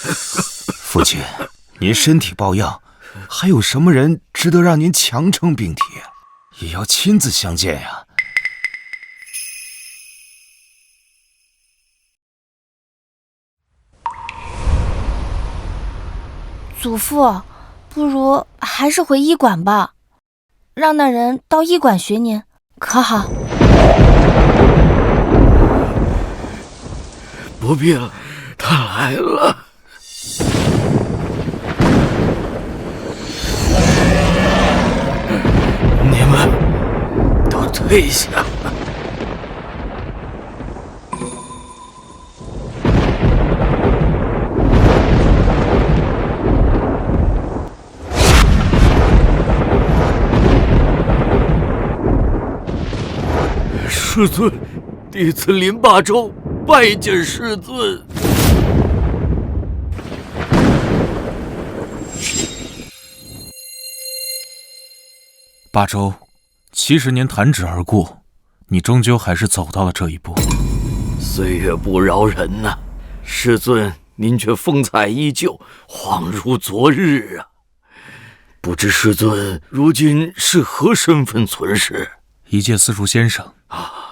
父亲，您身体抱恙，还有什么人值得让您强撑病体？也要亲自相见呀。祖父，不如还是回医馆吧，让那人到医馆学您，可好？不必了，他来了。你们都退下。师尊，弟子林霸州拜见师尊。霸州，70年弹指而过，你终究还是走到了这一步。岁月不饶人呐，师尊，您却风采依旧，恍如昨日啊！不知师尊如今是何身份存世？一介私塾先生啊。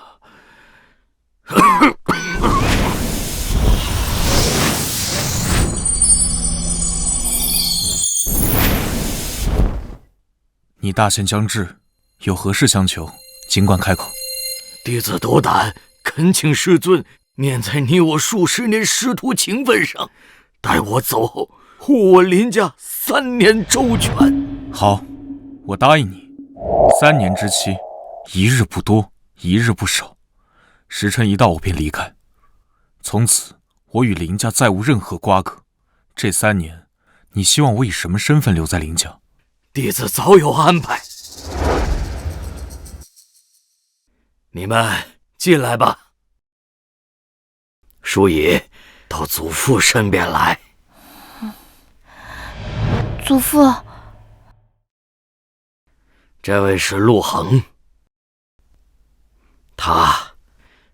你大限将至，有何事相求，尽管开口。弟子斗胆，恳请师尊念在你我数十年师徒情分上，待我走后，护我林家3年周全。好，我答应你，3年之期，一日不多，一日不少。时辰一到，我便离开。从此，我与林家再无任何瓜葛。这3年，你希望我以什么身份留在林家？弟子早有安排。你们进来吧。淑仪，到祖父身边来。祖父，这位是陆恒，他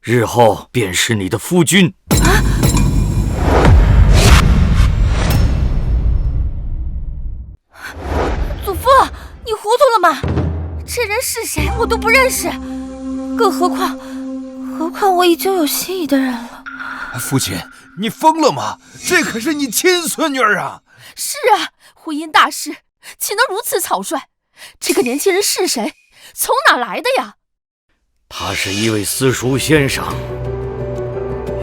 日后便是你的夫君。祖父，你糊涂了吗？这人是谁，我都不认识，更何况我已经有心仪的人了。父亲，你疯了吗？这可是你亲孙女儿啊！是啊，婚姻大事岂能如此草率？这个年轻人是谁？从哪来的呀？他是一位私塾先生，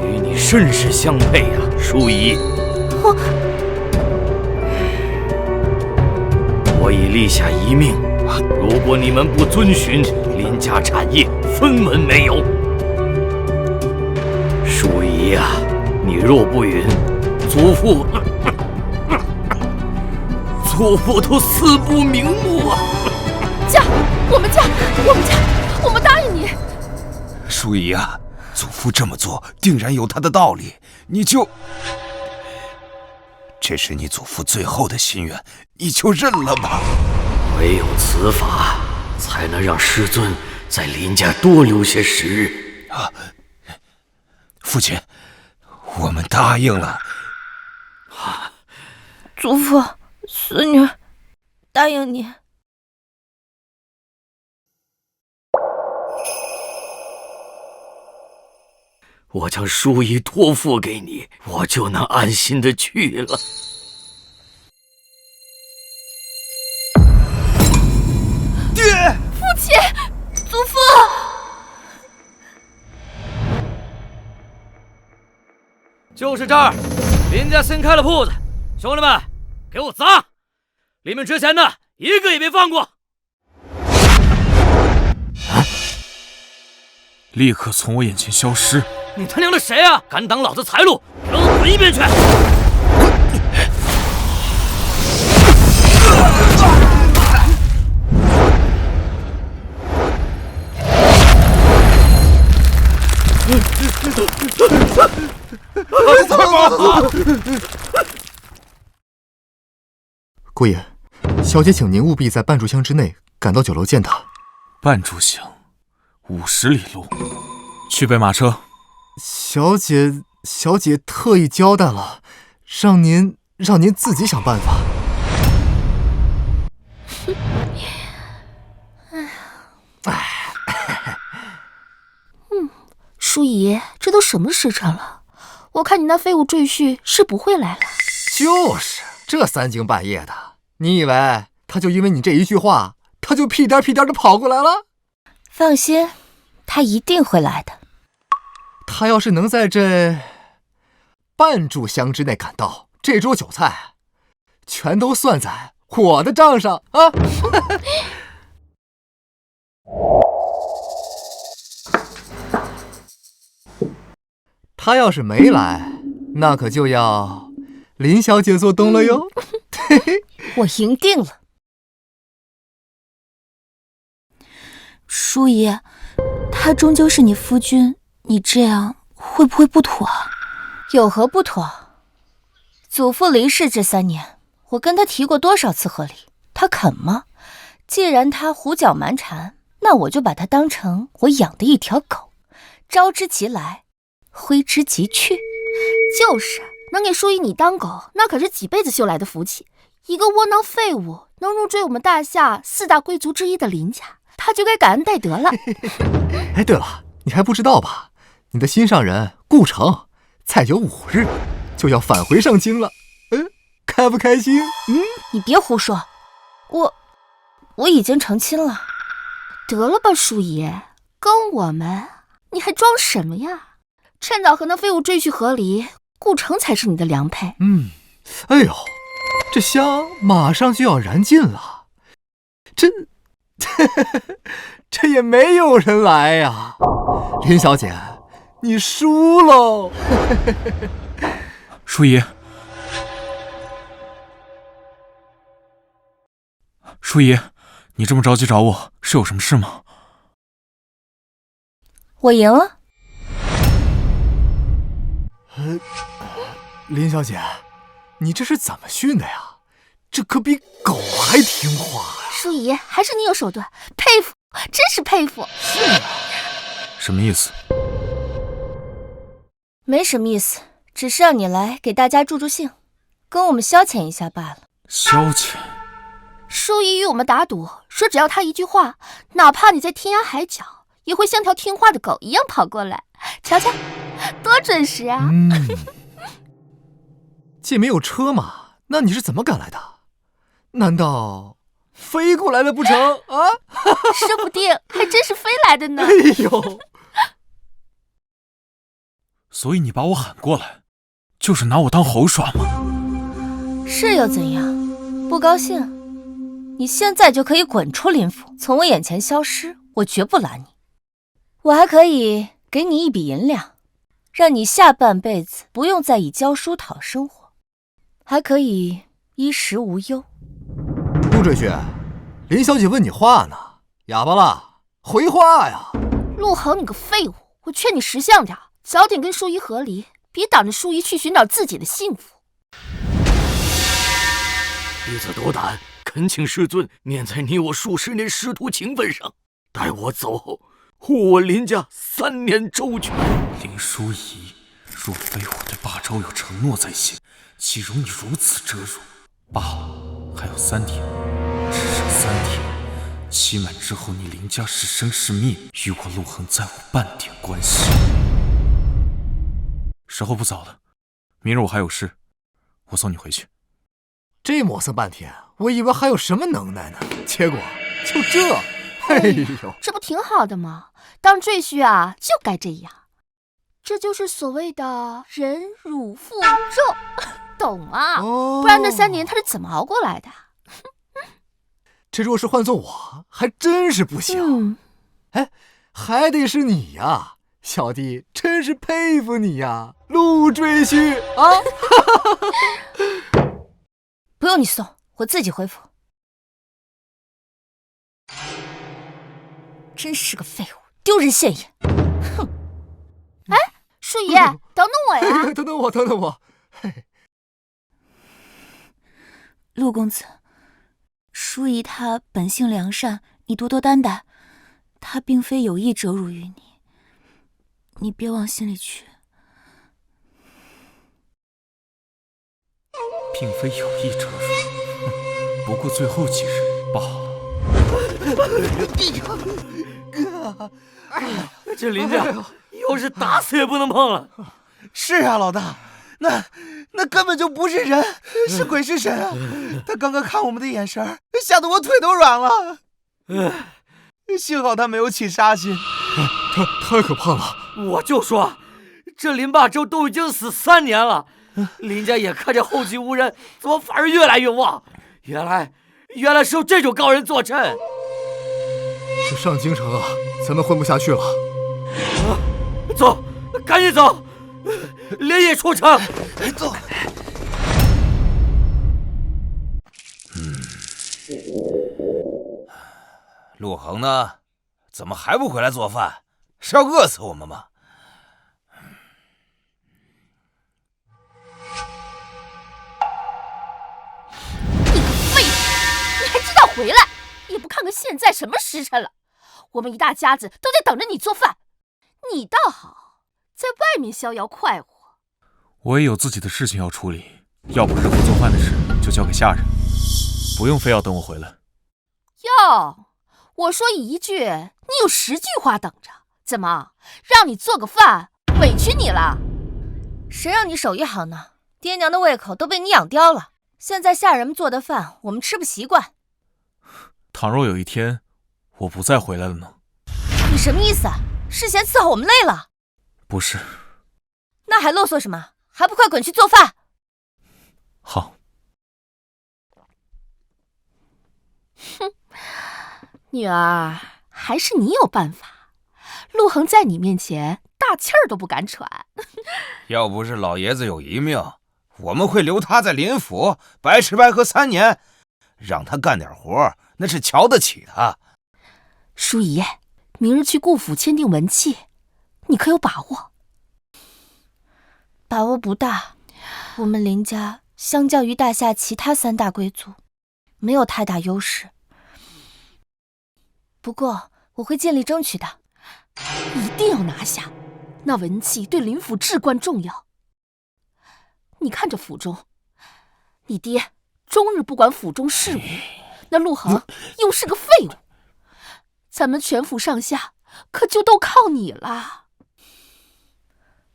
与你甚是相配啊，淑仪。我已立下遗命，如果你们不遵循，林家产业分文没有。淑仪啊，你若不允，祖父都死不瞑目啊！嫁，我们答应你。淑仪啊，祖父这么做定然有他的道理，你就……这是你祖父最后的心愿，你就认了吧。唯有此法，才能让师尊在林家多留些时日啊！父亲，我们答应了。祖父，孙女答应你。我将淑仪托付给你，我就能安心的去了。爹，父亲，祖父，就是这儿，林家新开了铺子，兄弟们，给我砸！里面值钱的一个也别放过！立刻从我眼前消失！你他娘的谁啊？敢挡老子财路，给我滚一边去！姑爷，小姐请您务必在半炷香之内赶到酒楼见她。半炷香，50里路，去备马车。小姐特意交代了，让您自己想办法。淑仪，这都什么时辰了？我看你那废物赘婿是不会来了。就是这3更半夜的，你以为他就因为你这一句话，他就屁颠屁颠的跑过来了？放心，他一定会来的。他要是能在这半炷香之内赶到，这桌酒菜全都算在我的账上啊！他要是没来，那可就要林小姐做东了哟。我赢定了。淑仪，他终究是你夫君，你这样会不会不妥啊？有何不妥？祖父离世这3年，我跟他提过多少次和离，他肯吗？既然他胡搅蛮缠，那我就把他当成我养的一条狗，招之即来，挥之即去。就是能给淑仪你当狗，那可是几辈子修来的福气。一个窝囊废物能入赘我们大夏4大贵族之一的林家，他就该感恩戴德了。哎，对了，你还不知道吧？你的心上人顾城再有5日就要返回上京了，开不开心？你别胡说，我已经成亲了。得了吧，淑仪，跟我们你还装什么呀？趁早和那废物赘婿和离，顾城才是你的良配。哎呦，这香马上就要燃尽了，这也没有人来呀。林小姐，你输喽。淑仪，淑仪，你这么着急找我，是有什么事吗？我赢了。林小姐，你这是怎么训的呀？这可比狗还听话呀！淑仪，还是你有手段，佩服，真是佩服。什么意思？没什么意思，只是让你来给大家助助兴，跟我们消遣一下罢了。消遣？淑仪与我们打赌，说只要他一句话，哪怕你在天涯海角，也会像条听话的狗一样跑过来。瞧瞧，多准时啊！既没有车马，那你是怎么赶来的？难道飞过来了不成啊？说不定还真是飞来的呢。哎呦！所以你把我喊过来，就是拿我当猴耍吗？是又怎样？不高兴？你现在就可以滚出林府，从我眼前消失，我绝不拦你。我还可以给你一笔银两，让你下半辈子不用再以教书讨生活，还可以衣食无忧。陆赘婿，林小姐问你话呢，哑巴了，回话呀！陆恒，你个废物！我劝你识相点，早点跟淑仪和离，别挡着淑仪去寻找自己的幸福。弟子斗胆，恳请师尊念在你我数十年师徒情分上，待我走后，护我林家3年周全。林淑仪，若非我对霸昭有承诺在先，岂容你如此折辱？罢了，还有3天，只剩3天，期满之后，你林家是生是灭，与我陆恒再无半点关系。时候不早了，明日我还有事，我送你回去。这磨蹭半天，我以为还有什么能耐呢，结果就这。哎呦，这不挺好的吗？当赘婿啊，就该这样，这就是所谓的忍辱负重，懂吗？不然那3年他是怎么熬过来的？这若是换做我，还真是不行。还得是你呀，小弟真是佩服你呀，陆赘婿啊！不用你送，我自己回府。真是个废物，丢人现眼！哼！哎，淑仪，等等我呀！等等我！陆公子，淑仪她本性良善，你多多担待，她并非有意折辱于你，你别往心里去。并非有意折辱，不过最后几日罢了。哎呀，这林家又是打死也不能碰了。是啊，老大，那根本就不是人，是鬼是神啊！他刚刚看我们的眼神，吓得我腿都软了。幸好他没有起杀心。他太可怕了！我就说，这林霸州都已经死3年了，林家也看着后继无人，怎么反而越来越旺？原来是有这种高人坐镇。这上京城啊，咱们混不下去了。走，赶紧走，连夜出城。走。陆恒呢？怎么还不回来做饭？是要饿死我们吗？你个废物，你还知道回来？也不看看现在什么时辰了？我们一大家子都在等着你做饭，你倒好，在外面逍遥快活。我也有自己的事情要处理，要不日后做饭的事就交给下人，不用非要等我回来。哟，我说一句，你有10句话等着，怎么让你做个饭委屈你了？谁让你手艺好呢？爹娘的胃口都被你养刁了。现在下人们做的饭我们吃不习惯。倘若有一天我不再回来了呢？你什么意思啊？是嫌伺候我们累了？不是。那还啰嗦什么？还不快滚去做饭！好。哼，女儿，还是你有办法。陆恒在你面前大气儿都不敢喘。要不是老爷子有遗命，我们会留他在林府白吃白喝3年，让他干点活，那是瞧得起他。淑仪，明日去顾府签订文契，你可有把握？把握不大，我们林家相较于大夏其他3大贵族，没有太大优势。不过我会尽力争取的，一定要拿下。那文契对林府至关重要。你看这府中，你爹终日不管府中事务，那陆恒又是个废物，咱们全府上下可就都靠你了。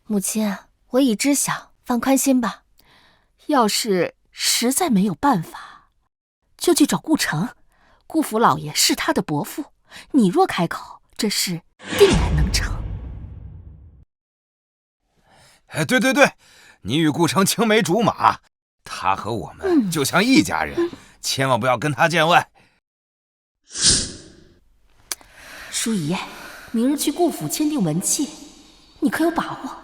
母亲，我已知晓，放宽心吧。要是实在没有办法，就去找顾城，顾府老爷是他的伯父，你若开口，这事定然能成。哎，对，你与顾城青梅竹马，他和我们就像一家人，千万不要跟他见外。淑仪，明日去顾府签订文契，你可有把握？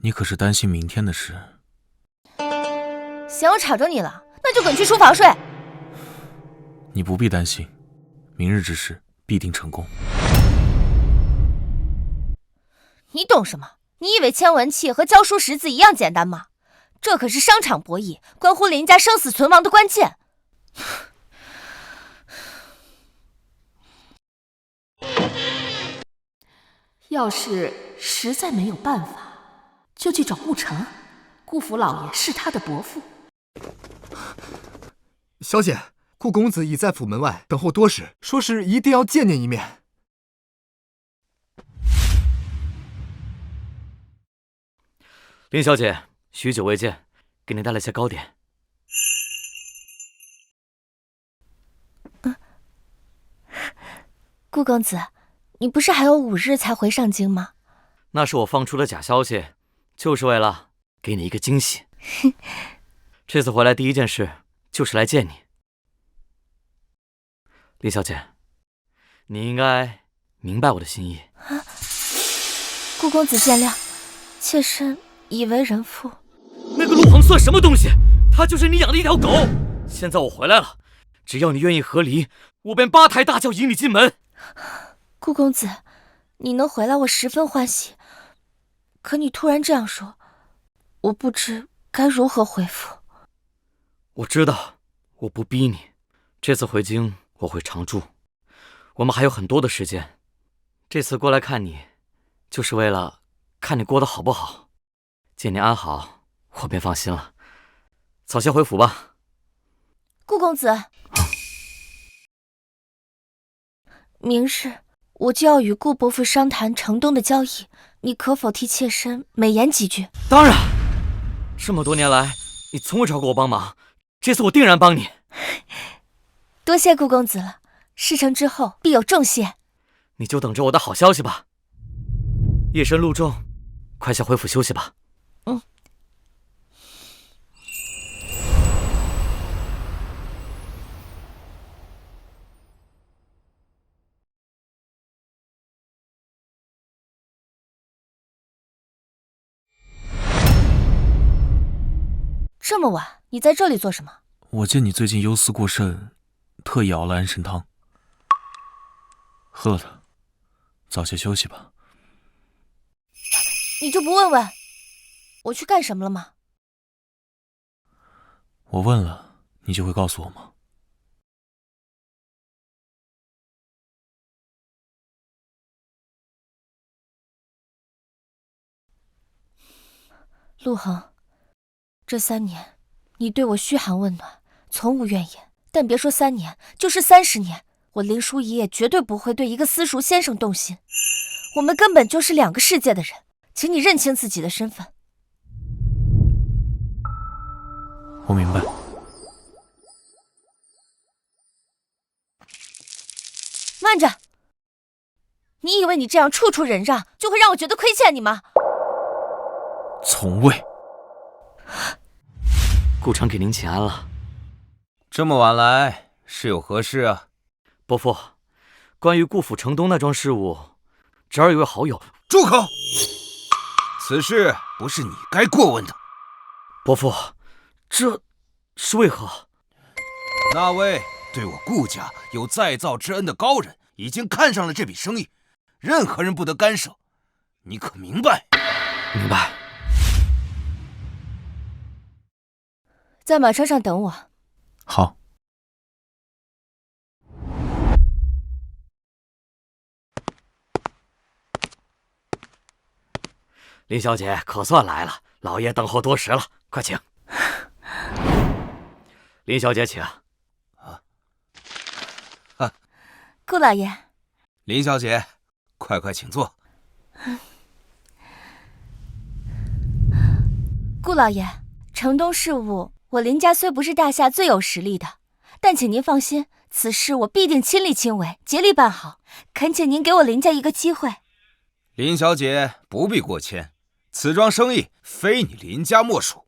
你可是担心明天的事？嫌我吵着你了，那就滚去书房睡。你不必担心，明日之事必定成功。你懂什么？你以为签文契和交书识字一样简单吗？这可是商场博弈，关乎林家生死存亡的关键。要是实在没有办法，就去找顾城，顾府老爷是他的伯父。小姐，顾公子已在府门外等候多时，说是一定要见您一面。林小姐，许久未见，给您带了些糕点。顾公子，你不是还有5日才回上京吗？那是我放出的假消息，就是为了给你一个惊喜。这次回来第一件事就是来见你。林小姐，你应该明白我的心意。顾公子见谅，妾身已为人妇。那个陆恒算什么东西？他就是你养的一条狗。现在我回来了，只要你愿意和离，我便8抬大轿迎你进门。顾公子，你能回来我十分欢喜，可你突然这样说，我不知该如何回复。我知道，我不逼你。这次回京我会常住，我们还有很多的时间。这次过来看你，就是为了看你过得好不好。见你安好，我便放心了。早些回府吧。顾公子，明日我就要与顾伯父商谈城东的交易，你可否替妾身美言几句？当然，这么多年来，你从未找过我帮忙，这次我定然帮你。多谢顾公子了，事成之后必有重谢。你就等着我的好消息吧。夜深路重，快些回府休息吧。这么晚，你在这里做什么？我见你最近忧思过甚，特意熬了安神汤，喝了它，早些休息吧。你就不问问我去干什么了吗？我问了，你就会告诉我吗？陆恒，这3年，你对我嘘寒问暖，从无怨言。但别说3年，就是30年，我林淑仪也绝对不会对一个私塾先生动心。我们根本就是2个世界的人，请你认清自己的身份。我明白。慢着，你以为你这样处处忍让，就会让我觉得亏欠你吗？从未。顾城给您请安了。这么晚来，是有何事啊？伯父，关于顾府城东那桩事务，侄儿有位好友。住口！此事不是你该过问的。伯父，这是为何？那位对我顾家有再造之恩的高人，已经看上了这笔生意，任何人不得干涉。你可明白？明白。在马车上等我。好。林小姐可算来了，老爷等候多时了，快请。林小姐请。顾老爷。林小姐，快请坐。顾老爷，城东事务，我林家虽不是大夏最有实力的，但请您放心，此事我必定亲力亲为，竭力办好。恳请您给我林家一个机会。林小姐不必过谦，此桩生意非你林家莫属。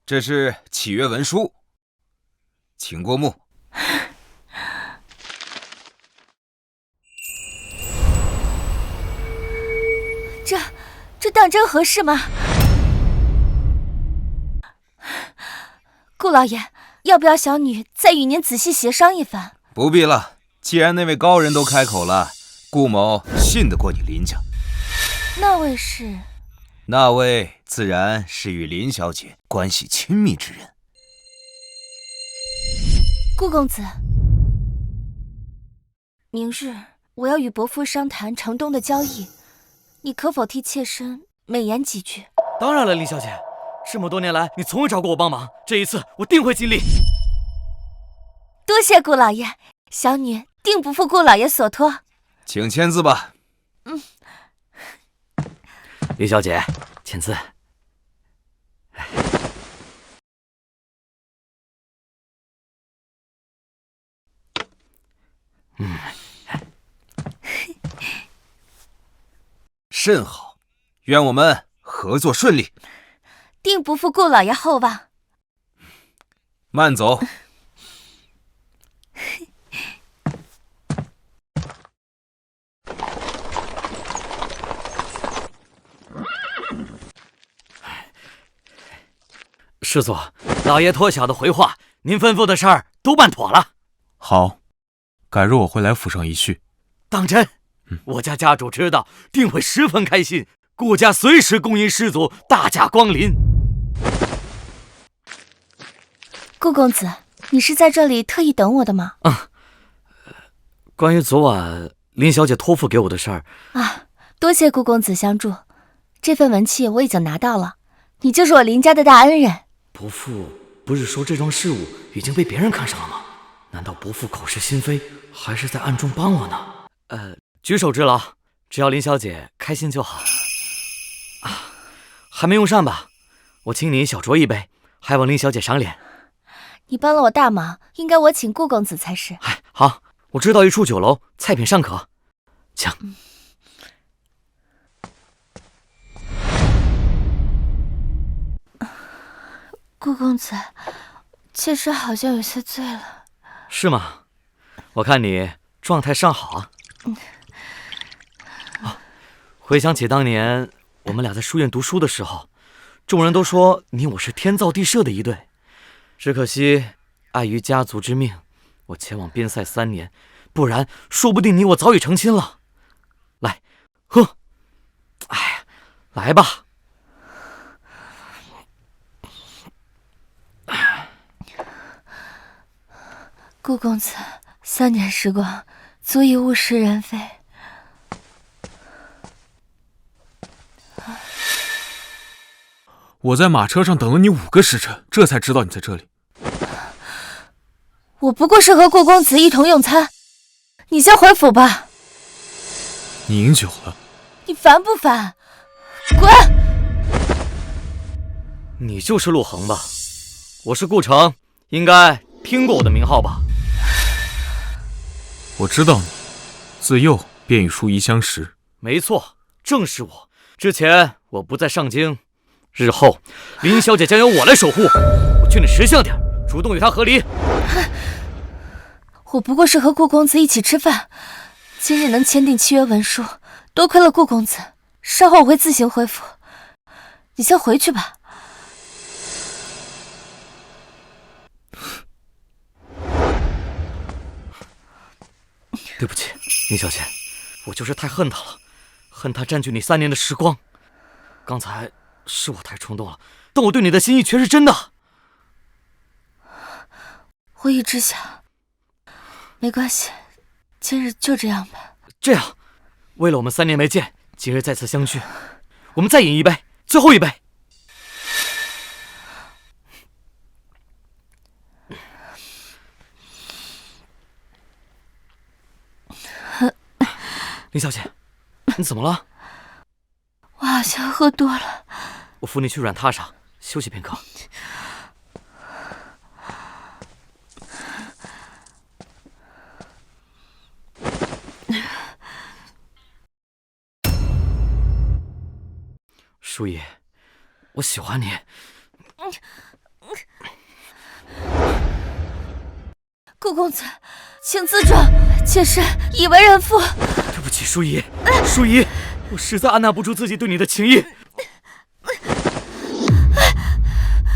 这是契约文书，请过目。这当真合适吗？顾老爷，要不要小女再与您仔细协商一番？不必了，既然那位高人都开口了，顾某信得过你林家。那位是？那位自然是与林小姐关系亲密之人。顾公子，明日我要与伯父商谈城东的交易，你可否替妾身美言几句？当然了，林小姐，这么多年来你从未找过我帮忙，这一次我定会尽力。多谢顾老爷，小女定不负顾老爷所托。请签字吧。林小姐，签字。甚好，愿我们合作顺利。定不负顾老爷厚望。慢走。师祖，老爷托小的回话，您吩咐的事儿都办妥了。好，改日我会来府上一叙。当真？我家家主知道，定会十分开心。顾家随时恭迎师祖大驾光临。顾公子，你是在这里特意等我的吗？关于昨晚林小姐托付给我的事儿啊，多谢顾公子相助，这份文契我已经拿到了，你就是我林家的大恩人。伯父不是说这桩事务已经被别人看上了吗？难道伯父口是心非，还是在暗中帮我呢？举手之劳，只要林小姐开心就好。还没用膳吧？我请你小酌一杯，还望林小姐赏脸。你帮了我大忙，应该我请顾公子才是。好，我知道一处酒楼，菜品尚可，请。顾公子，妾身好像有些醉了。是吗？我看你状态尚好啊。回想起当年我们俩在书院读书的时候，众人都说你我是天造地设的一对。只可惜碍于家族之命，我前往边塞3年，不然说不定你我早已成亲了。来，喝。来吧。顾公子，3年时光足以物是人非。我在马车上等了你5个时辰，这才知道你在这里。我不过是和顾公子一同用餐，你先回府吧。你饮酒了？你烦不烦？滚！你就是陆恒吧？我是顾城，应该听过我的名号吧？我知道你，自幼便与淑仪相识。没错，正是我。之前我不在上京，日后林小姐将由我来守护。我劝你识相点，主动与她和离。我不过是和顾公子一起吃饭，今日能签订契约文书，多亏了顾公子。稍后我会自行回府，你先回去吧。对不起，林小姐，我就是太恨他了，恨他占据你3年的时光。刚才是我太冲动了，但我对你的心意全是真的。我已知晓，没关系，今日就这样吧。这样，为了我们3年没见，今日再次相聚，我们再饮一杯，最后一杯。林小姐，你怎么了？我好像喝多了。我扶你去软榻上休息片刻。淑仪，我喜欢你。顾公子，请自重，妾身已为人妇。对不起，淑仪，淑仪，我实在按捺不住自己对你的情谊。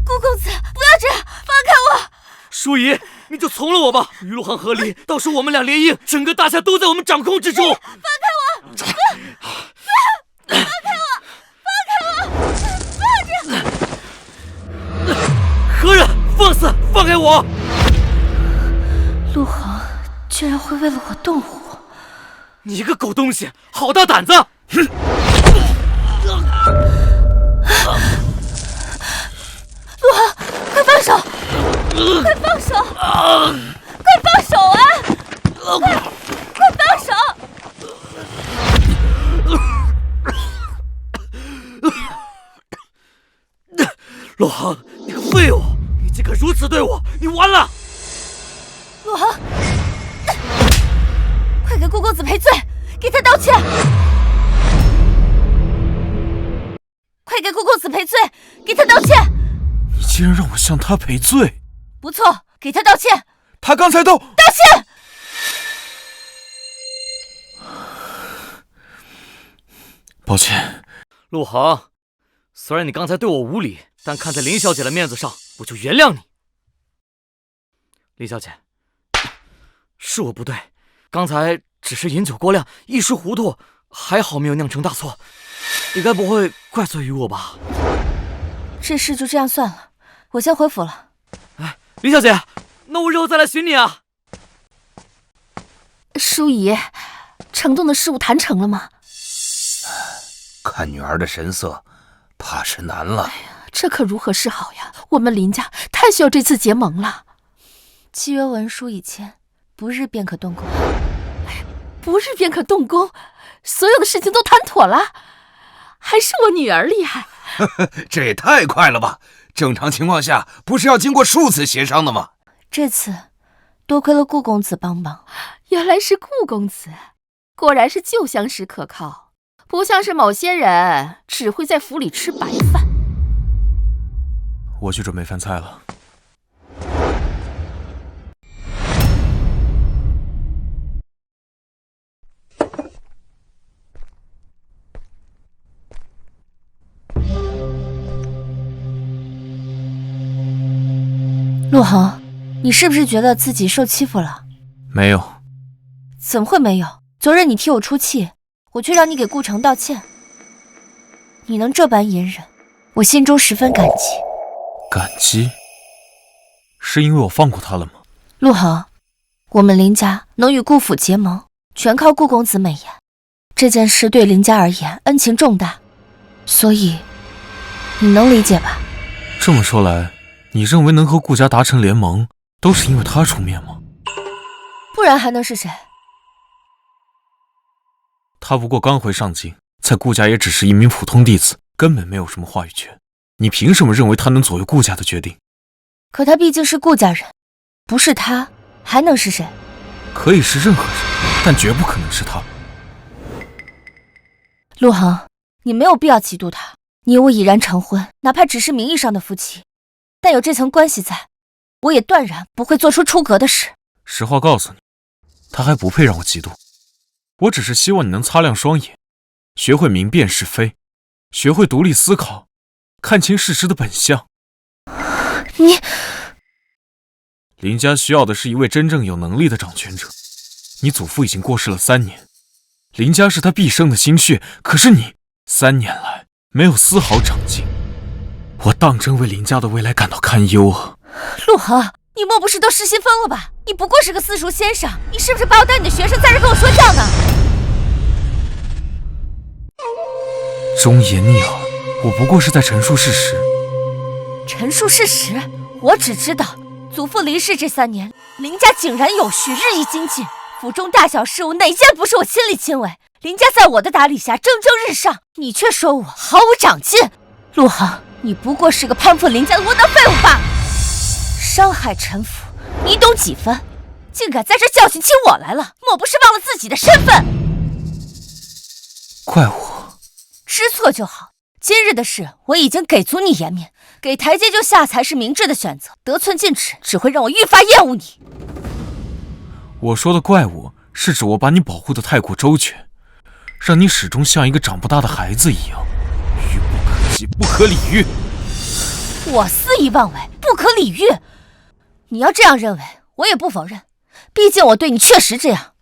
顾公子，不要这样，放开我！淑仪，你就从了我吧，与陆航和离，到时候我们俩联姻，整个大夏都在我们掌控之中。放开我！放开我！放这样！何人？放肆！放开我！陆航居然会为了我动武！你个狗东西，好大胆子！陆航，快放手！快放手！快放手啊！快放手！陆航，你个废物！你竟敢如此对我，你完了！陆航，快给顾公子赔罪，给他道歉！快给顾公子赔罪，给他道歉！你竟然让我向他赔罪！不错，给他道歉。他刚才都道歉。抱歉，陆航，虽然你刚才对我无礼，但看在林小姐的面子上，我就原谅你。林小姐，是我不对，刚才只是饮酒过量，一时糊涂，还好没有酿成大错。你该不会怪罪于我吧？这事就这样算了，我先回府了。哎，林小姐，那我日后再来寻你啊。淑仪，城东的事务谈成了吗？看女儿的神色，怕是难了。这可如何是好呀？我们林家太需要这次结盟了。契约文书已签，不日便可动工。不日便可动工，所有的事情都谈妥了，还是我女儿厉害。这也太快了吧！正常情况下，不是要经过数次协商的吗？这次多亏了顾公子帮忙。原来是顾公子，果然是旧相识可靠，不像是某些人只会在府里吃白饭。我去准备饭菜了。陆恒，你是不是觉得自己受欺负了？没有。怎么会没有？昨日你替我出气，我却让你给顾城道歉。你能这般隐忍，我心中十分感激。感激？是因为我放过他了吗？陆恒，我们林家能与顾府结盟，全靠顾公子美言。这件事对林家而言恩情重大，所以你能理解吧？这么说来，你认为能和顾家达成联盟，都是因为他出面吗？不然还能是谁？他不过刚回上京，在顾家也只是一名普通弟子，根本没有什么话语权。你凭什么认为他能左右顾家的决定？可他毕竟是顾家人，不是他还能是谁？可以是任何人，但绝不可能是他。陆恒，你没有必要嫉妒他。你我已然成婚，哪怕只是名义上的夫妻，但有这层关系在，我也断然不会做出出格的事。实话告诉你，他还不配让我嫉妒。我只是希望你能擦亮双眼，学会明辨是非，学会独立思考，看清事实的本相。你，林家需要的是一位真正有能力的掌权者。你祖父已经过世了3年，林家是他毕生的心血，可是你3年来没有丝毫长进，我当真为林家的未来感到堪忧啊！陆恒，你莫不是都失心疯了吧？你不过是个私塾先生，你是不是把我当你的学生，在这跟我说教呢？忠言逆耳，我不过是在陈述事实。陈述事实？我只知道祖父离世这3年，林家井然有序，日益精进，府中大小事务哪件不是我亲力亲为？林家在我的打理下蒸蒸日上，你却说我毫无长进。陆恒，你不过是个攀附林家的窝囊废物罢了。伤害陈府，你懂几分？竟敢在这教训起我来了，莫不是忘了自己的身份？怪我，知错就好。今日的事我已经给足你颜面，给台阶就下才是明智的选择，得寸进尺只会让我愈发厌恶你。我说的怪我，是指我把你保护得太过周全，让你始终像一个长不大的孩子一样，愚不可及，不可理喻。我肆意妄为，不可理喻？你要这样认为，我也不否认，毕竟我对你确实这样。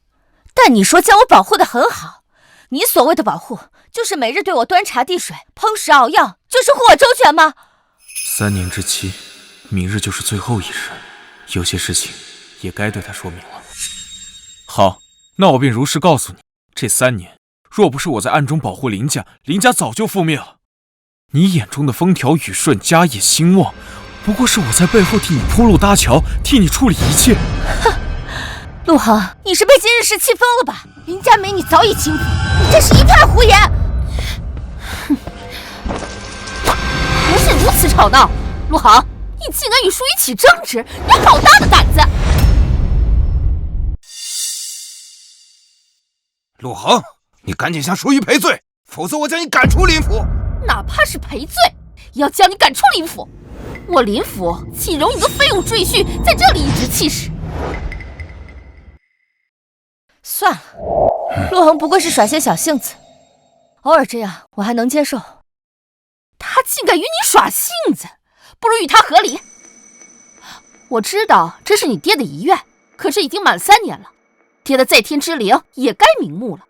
但你说将我保护得很好，你所谓的保护，就是每日对我端茶递水、烹食熬药，就是护我周全吗？3年之期，明日就是最后一日，有些事情也该对他说明了。好，那我便如实告诉你，这3年，若不是我在暗中保护林家，林家早就覆灭了。你眼中的风调雨顺、家业兴旺，不过是我在背后替你铺路搭桥，替你处理一切。哼，陆恒，你是被今日事气疯了吧？林家美女早已倾覆，你这是一派胡言。哼，不是如此吵闹，陆恒，你竟敢与淑仪起争执，你好大的胆子！陆恒，你赶紧向淑仪赔罪，否则我将你赶出林府。哪怕是赔罪，也要将你赶出林府。我林府岂容一个废物赘婿在这里颐指气使？算了，陆恒不过是耍些小性子，偶尔这样我还能接受。他竟敢与你耍性子，不如与他和离。我知道这是你爹的遗愿，可是已经满3年了，爹的在天之灵也该瞑目了。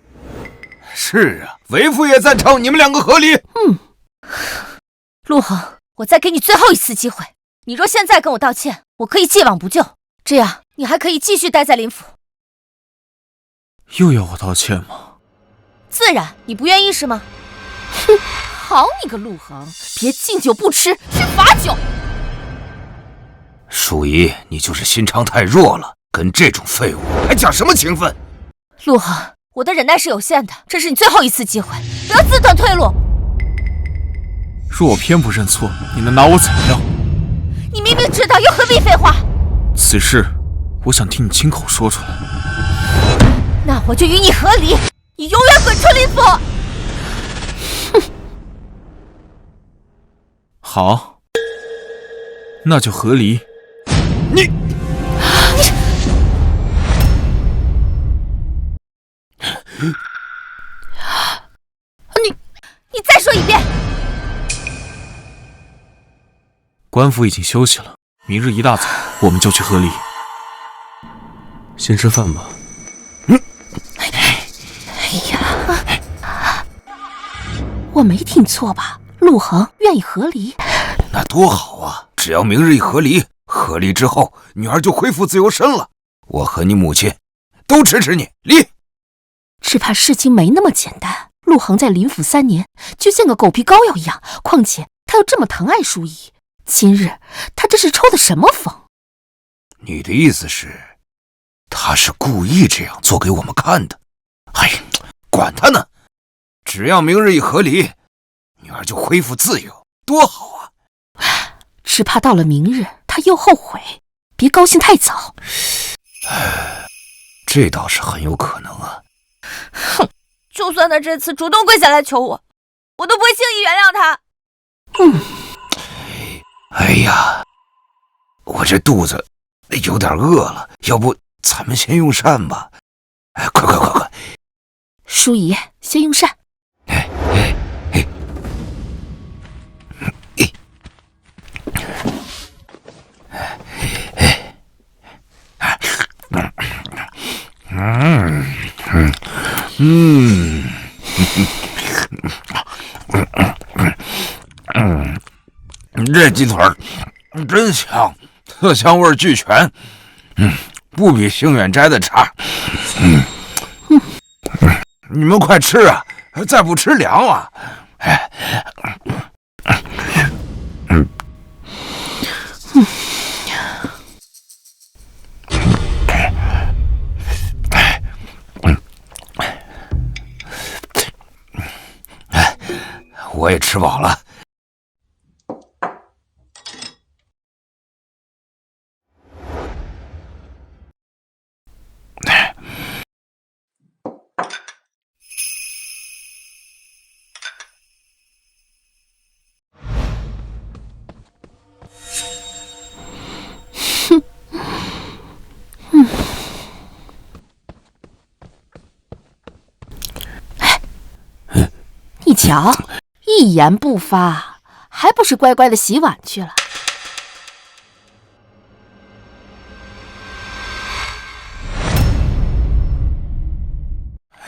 是啊，为父也赞成你们2个和离。陆恒，我再给你最后一次机会，你若现在跟我道歉，我可以既往不咎，这样你还可以继续待在林府。又要我道歉吗？自然，你不愿意是吗？哼，好你个陆恒，别敬酒不吃吃罚酒。淑仪，你就是心肠太弱了，跟这种废物还讲什么情分？陆恒，我的忍耐是有限的，这是你最后一次机会，不要自断退路。若我偏不认错，你能拿我怎样？你明明知道，又何必废话？此事，我想听你亲口说出来。那我就与你和离，你永远滚出林府。好，那就和离。你再说一遍。官府已经休息了，明日一大早我们就去和离。先吃饭吧。我没听错吧？陆恒愿意和离，那多好啊！只要明日一和离，和离之后，女儿就恢复自由身了。我和你母亲都支持你离。只怕事情没那么简单。陆恒在林府3年，就像个狗皮膏药一样，况且他又这么疼爱淑仪，今日他这是抽的什么风？你的意思是，他是故意这样做给我们看的？哎，管他呢！只要明日一和离，女儿就恢复自由，多好啊！只怕到了明日，他又后悔，别高兴太早。这倒是很有可能啊。哼，就算他这次主动跪下来求我，我都不会轻易原谅他。哎呀，我这肚子有点饿了，要不咱们先用膳吧？哎，快！淑仪，先用膳。这鸡腿真香，色香味俱全，不比星远斋的差。你们快吃啊，再不吃凉啊！我也吃饱了。你瞧，一言不发，还不是乖乖的洗碗去了？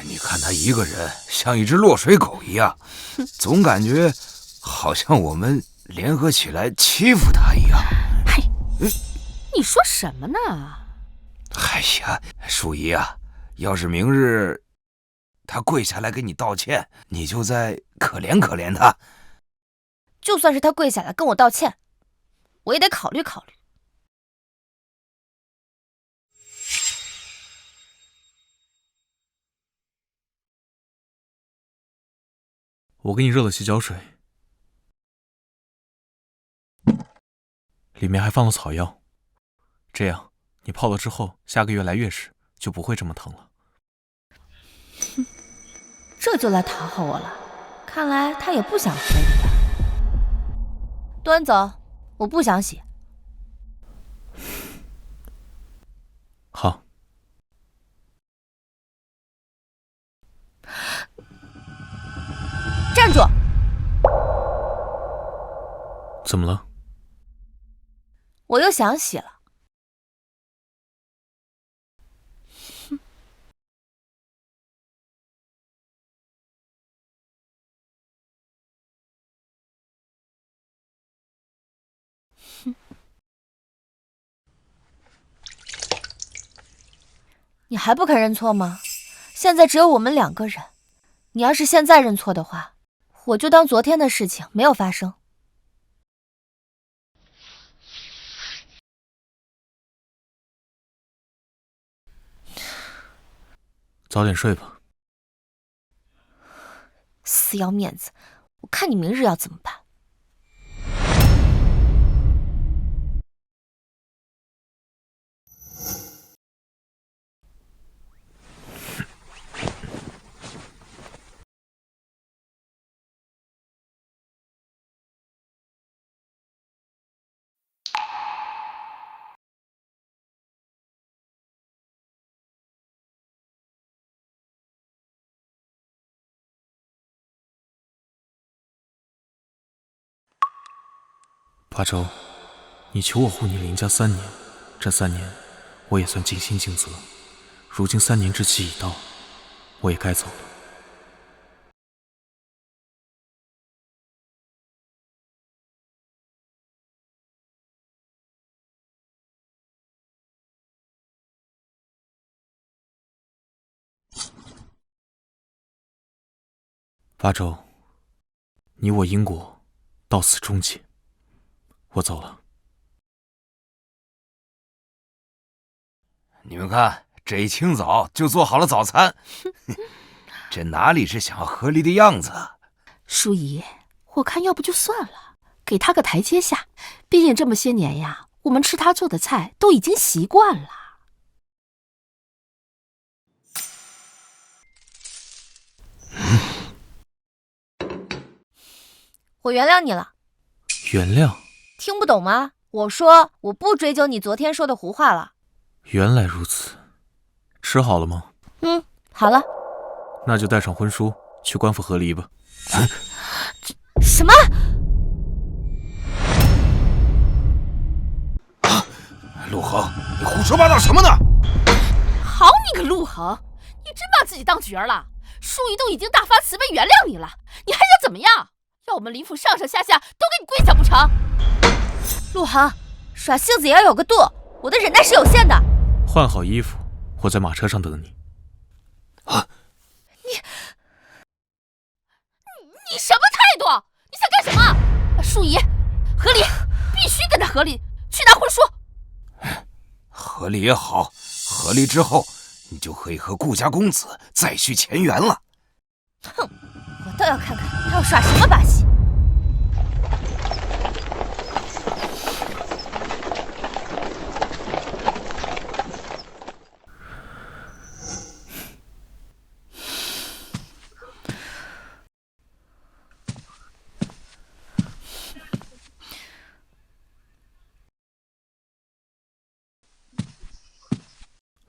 你看他一个人像一只落水狗一样，总感觉好像我们联合起来欺负他一样。嘿，你说什么呢？哎呀，淑仪啊，要是明日他跪下来给你道歉，你就再可怜可怜他。就算是他跪下来跟我道歉，我也得考虑考虑。我给你热了洗脚水，里面还放了草药，这样你泡了之后，下个月来月时就不会这么疼了。这就来讨好我了，看来他也不想和离啊。端走，我不想洗。好。站住！怎么了？我又想洗了。你还不肯认错吗？现在只有我们2个人，你要是现在认错的话，我就当昨天的事情没有发生。早点睡吧。死要面子，我看你明日要怎么办。八周，你求我护你林家3年，这3年我也算尽心尽责。如今3年之期已到，我也该走了。八周，你我因果到此终结。我走了。你们看，这一清早就做好了早餐，这哪里是想要和离的样子啊？淑仪，我看要不就算了，给他个台阶下。毕竟这么些年呀，我们吃他做的菜都已经习惯了。我原谅你了。原谅？听不懂吗？我说我不追究你昨天说的胡话了。原来如此。吃好了吗？好了。那就带上婚书去官府和离吧。什么？陆恒，你胡说八道什么呢？好你个陆恒，你真把自己当角儿了？淑仪都已经大发慈悲原谅你了，你还想怎么样？要我们林府上上下下都给你跪下不成？陆恒，耍性子也要有个度，我的忍耐是有限的。换好衣服，我在马车上等你。你什么态度？你想干什么？淑仪，和离，必须跟他和离，去拿婚书。和离也好，和离之后，你就可以和顾家公子再续前缘了。哼，我倒要看看他要耍什么把戏。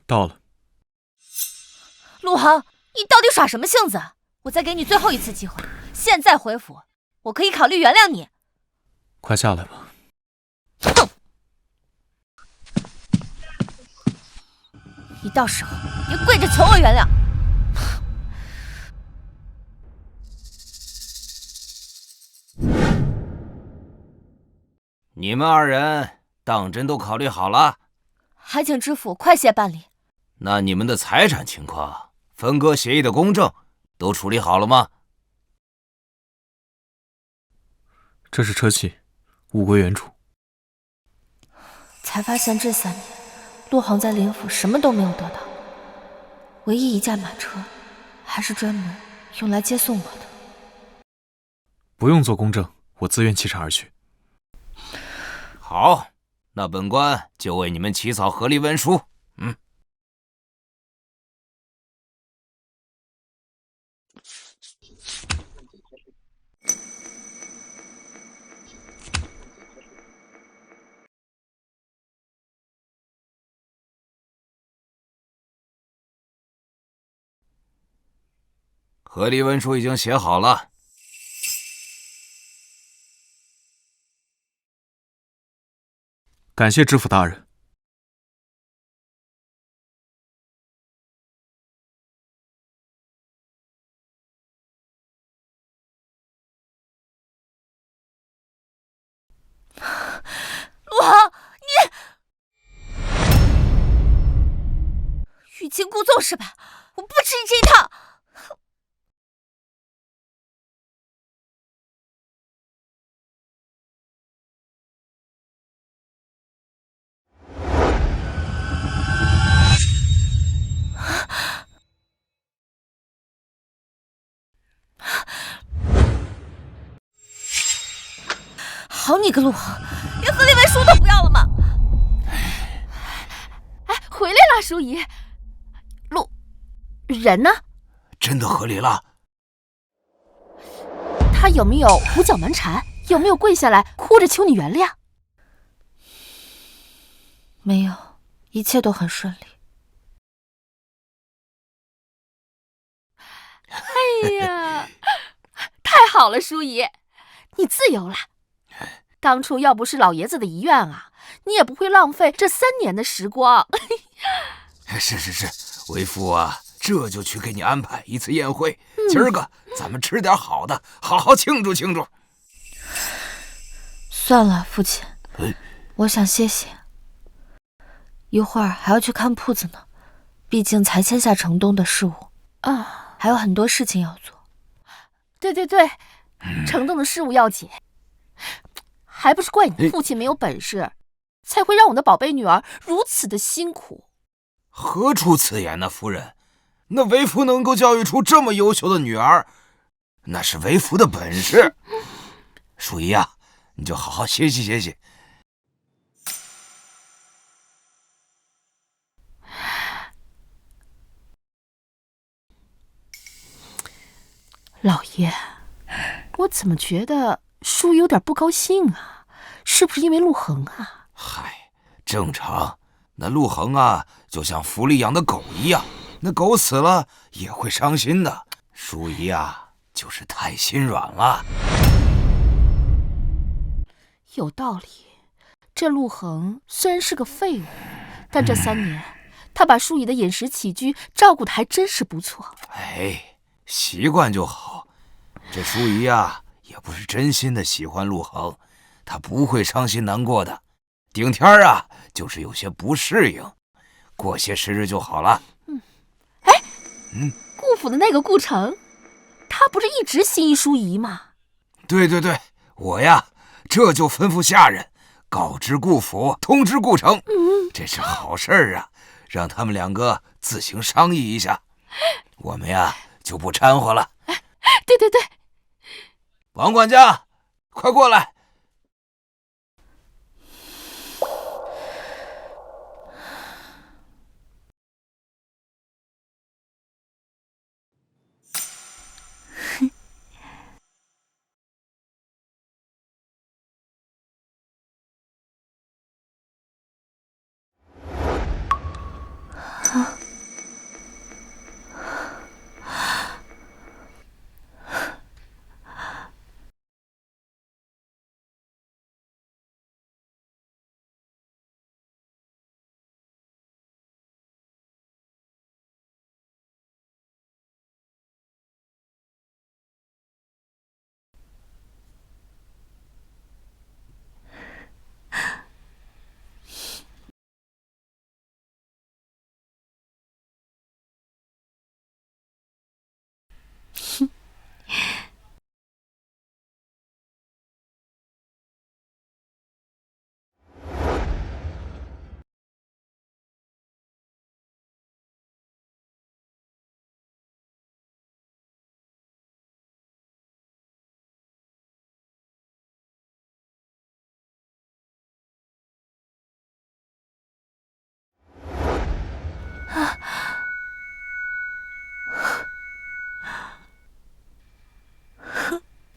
到了。陆恒，你到底耍什么性子？我再给你最后一次机会，现在回府，我可以考虑原谅你。快下来吧。哼！你到时候别跪着求我原谅。你们2人当真都考虑好了？还请知府快些办理。那你们的财产情况、分割协议的公证都处理好了吗？这是车契，物归原主。才发现这3年，陆恒在林府什么都没有得到，唯一一架马车，还是专门用来接送我的。不用做公证，我自愿弃产而去。好，那本官就为你们起草和离文书。和离文书已经写好了。感谢知府大人。陆恒，你欲擒故纵是吧？我不吃你这一套。好你个陆恒，连何立文书都不要了吗？哎，回来了，淑仪。人呢？真的和离了？他有没有胡搅蛮缠？有没有跪下来哭着求你原谅？没有，一切都很顺利。哎呀，太好了，淑仪，你自由了。当初要不是老爷子的遗愿啊，你也不会浪费这3年的时光。是，为父啊，这就去给你安排一次宴会。今儿个咱们吃点好的，好好庆祝庆祝。算了，父亲，我想歇歇，一会儿还要去看铺子呢，毕竟才签下城东的事务啊，还有很多事情要做。对，城东的事务要紧，还不是怪你父亲没有本事，才会让我的宝贝女儿如此的辛苦。何出此言呢，夫人？那为父能够教育出这么优秀的女儿，那是为父的本事。淑仪啊，你就好好歇息。老爷，我怎么觉得淑仪有点不高兴啊？是不是因为陆恒啊？嗨，正常。那陆恒啊，就像府里养的狗一样，那狗死了也会伤心的。淑仪啊，就是太心软了。有道理，这陆恒虽然是个废物，但这3年，他把淑仪的饮食起居照顾得还真是不错。哎，习惯就好。这淑仪啊，也不是真心的喜欢陆恒，她不会伤心难过的。顶天啊，就是有些不适应，过些时日就好了。顾府的那个顾城，他不是一直心仪淑仪吗？对，我呀，这就吩咐下人告知顾府，通知顾城，这是好事儿啊，让他们2个自行商议一下，我们呀就不掺和了。对，王管家，快过来。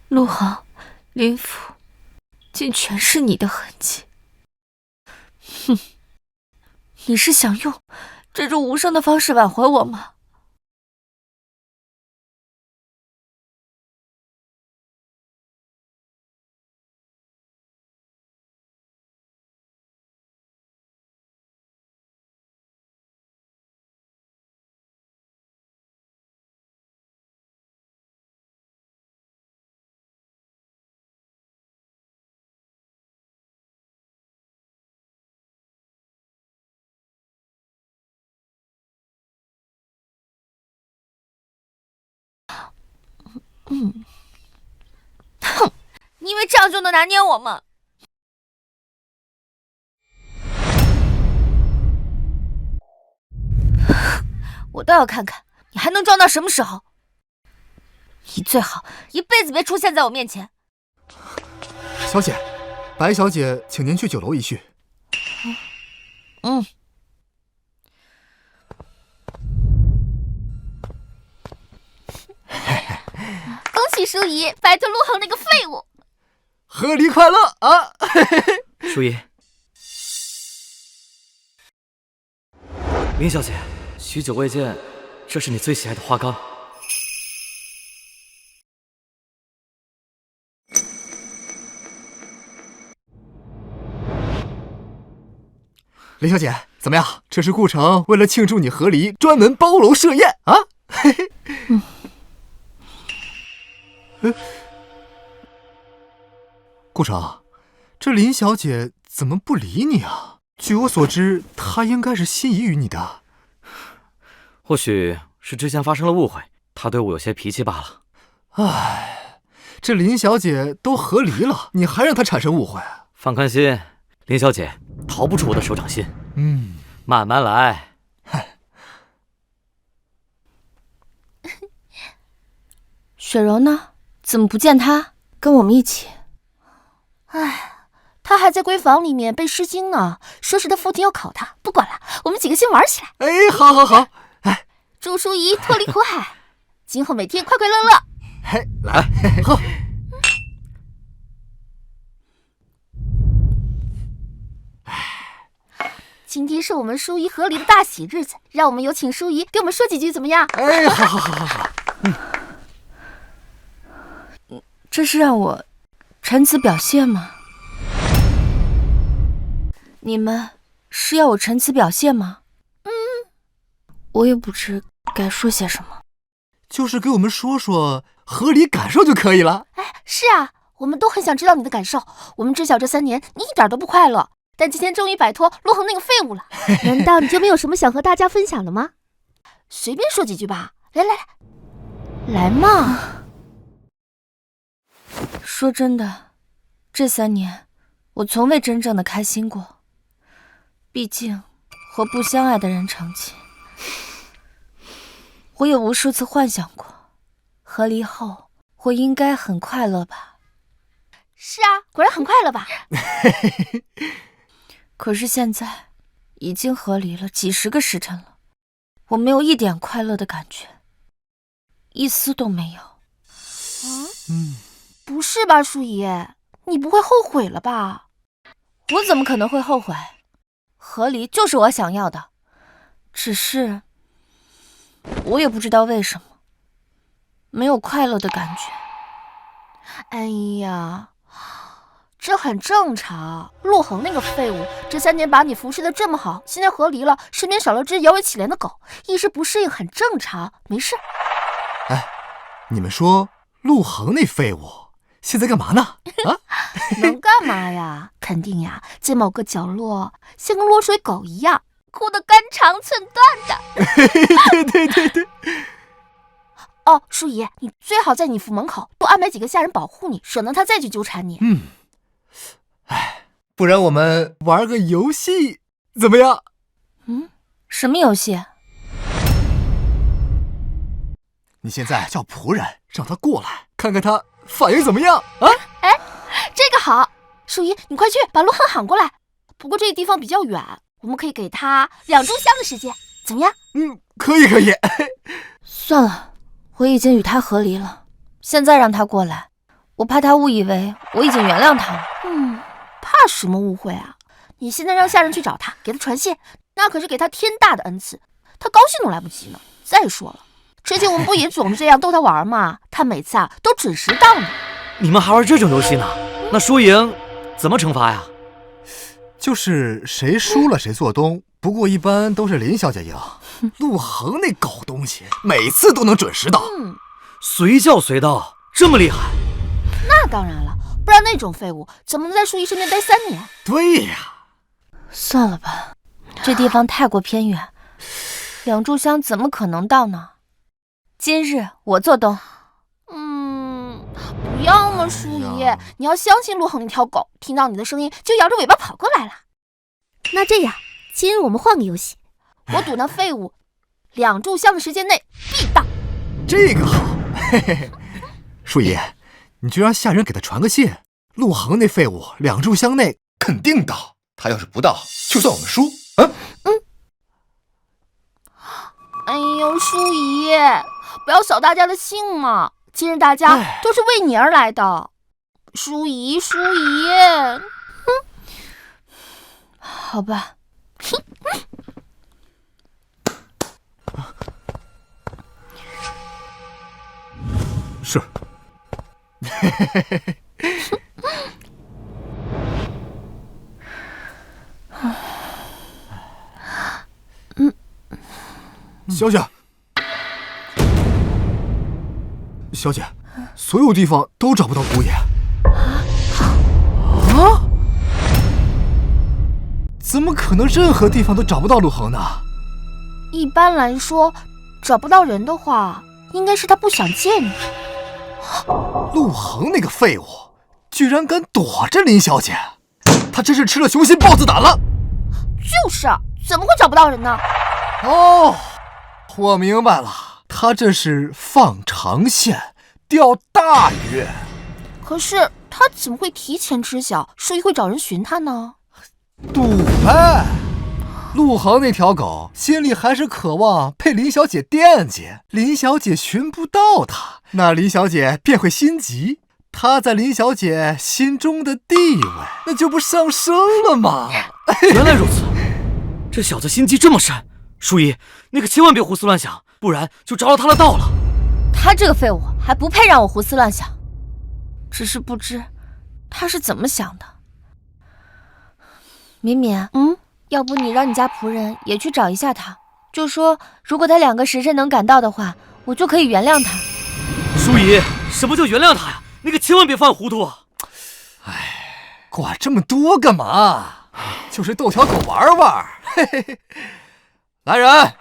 陆恒，林府，竟全是你的痕迹。哼，你是想用这种无声的方式挽回我吗？哼，你以为这样就能拿捏我吗？我倒要看看你还能装到什么时候。你最好一辈子别出现在我面前。小姐，白小姐，请您去酒楼一叙。嗯。恭喜淑仪摆脱陆恒那个废物，贺礼快乐啊！淑仪，林小姐，许久未见，这是你最喜爱的花缸。林小姐，怎么样？这是顾城为了庆祝你和离，专门包楼设宴啊！嘿嘿。顾城，这林小姐怎么不理你啊？据我所知，她应该是心仪于你的。或许是之前发生了误会，她对我有些脾气罢了。唉，这林小姐都和离了，你还让她产生误会？放宽心，林小姐逃不出我的手掌心。慢慢来。雪柔呢？怎么不见她？跟我们一起。唉，她还在闺房里面背诗经呢，说是她父亲要考她。不管了，我们几个先玩起来。哎，好好好。哎，祝淑仪脱离苦海，今后每天快快乐乐。嘿，来，好。今天是我们淑仪和离的大喜日子，让我们有请淑仪给我们说几句，怎么样？哎，好好好好好。这是让我陈词表谢吗？你们是要我陈词表谢吗？我也不知该说些什么。就是给我们说说和离感受就可以了。哎，是啊，我们都很想知道你的感受。我们知晓这3年你一点都不快乐，但今天终于摆脱陆恒那个废物了。难道你就没有什么想和大家分享的吗？随便说几句吧。来来来，来嘛。说真的，这3年我从未真正的开心过。毕竟和不相爱的人成亲，我也无数次幻想过，和离后我应该很快乐吧。是啊，果然很快乐吧。可是现在已经和离了几10个时辰了，我没有一点快乐的感觉，一丝都没有。不是吧，淑仪，你不会后悔了吧？我怎么可能会后悔？和离就是我想要的，只是我也不知道为什么没有快乐的感觉。哎呀，这很正常。陆恒那个废物，这3年把你服侍的这么好，现在和离了，身边少了只摇尾乞怜的狗，一时不适应很正常，没事。哎，你们说陆恒那废物现在干嘛呢？啊，能干嘛呀？肯定呀，在某个角落，像个落水狗一样，哭得肝肠寸断的。对。哦，淑仪，你最好在你府门口多安排几个下人保护你，省得他再去纠缠你。哎，不然我们玩个游戏怎么样？什么游戏？你现在叫仆人让他过来，看看他反应怎么样啊？哎，这个好，淑仪，你快去把陆恒喊过来。不过这个地方比较远，我们可以给他2炷香的时间，怎么样？可以。算了，我已经与他和离了，现在让他过来，我怕他误以为我已经原谅他了。怕什么误会啊？你现在让下人去找他，给他传信，那可是给他天大的恩赐，他高兴都来不及呢。再说了，之前我们不也总是这样逗他玩吗？他每次都准时到呢。你们还玩这种游戏呢？那输赢怎么惩罚呀？就是谁输了谁做东，不过一般都是林小姐赢。陆恒那狗东西每次都能准时到，随叫随到，这么厉害？那当然了，不然那种废物怎么能在淑仪身边待3年？对呀。算了吧，这地方太过偏远，2炷香怎么可能到呢？今日我做东。不要嘛，淑仪，你要相信陆恒那条狗，听到你的声音就摇着尾巴跑过来了。那这样，今日我们换个游戏，我赌那废物2炷香的时间内必到。这个好，嘿。淑仪，你就让下人给他传个信，陆恒那废物2炷香内肯定到，他要是不到，就算我们输。哎呦，舒姨，不要扫大家的兴嘛！今日大家都是为你而来的。舒姨，好吧。是。小姐，小姐，所有地方都找不到姑爷。啊？怎么可能任何地方都找不到陆恒呢？一般来说，找不到人的话，应该是他不想见你。陆恒那个废物，居然敢躲着林小姐，他真是吃了雄心豹子胆了。就是啊，怎么会找不到人呢？哦，我明白了，他这是放长线钓大鱼。可是他怎么会提前知晓舒姨会找人寻他呢？赌呗。陆恒那条狗心里还是渴望被林小姐惦记，林小姐寻不到他，那林小姐便会心急，他在林小姐心中的地位那就不上升了吗？原来如此，这小子心机这么深。舒姨，你可千万别胡思乱想，不然就着了他的道了。他这个废物还不配让我胡思乱想，只是不知他是怎么想的。敏敏，要不你让你家仆人也去找一下他，就说如果他2个时辰能赶到的话，我就可以原谅他。舒姨，什么叫原谅他呀？你可千万别犯糊涂啊！哎，管这么多干嘛？就是逗条狗玩玩。嘿嘿嘿。来人，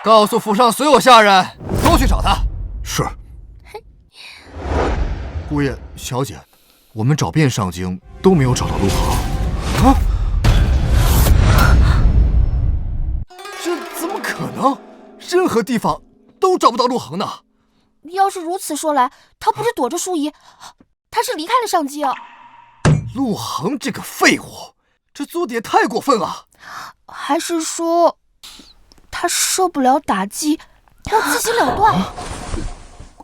告诉府上所有下人都去找他。是。姑爷、小姐，我们找遍上京都没有找到陆恒。啊？这怎么可能？任何地方都找不到陆恒呢？要是如此说来，他不是躲着舒姨，他是离开了上京。陆恒这个废物，这做的也太过分了。还是说，他受不了打击，要自行了断？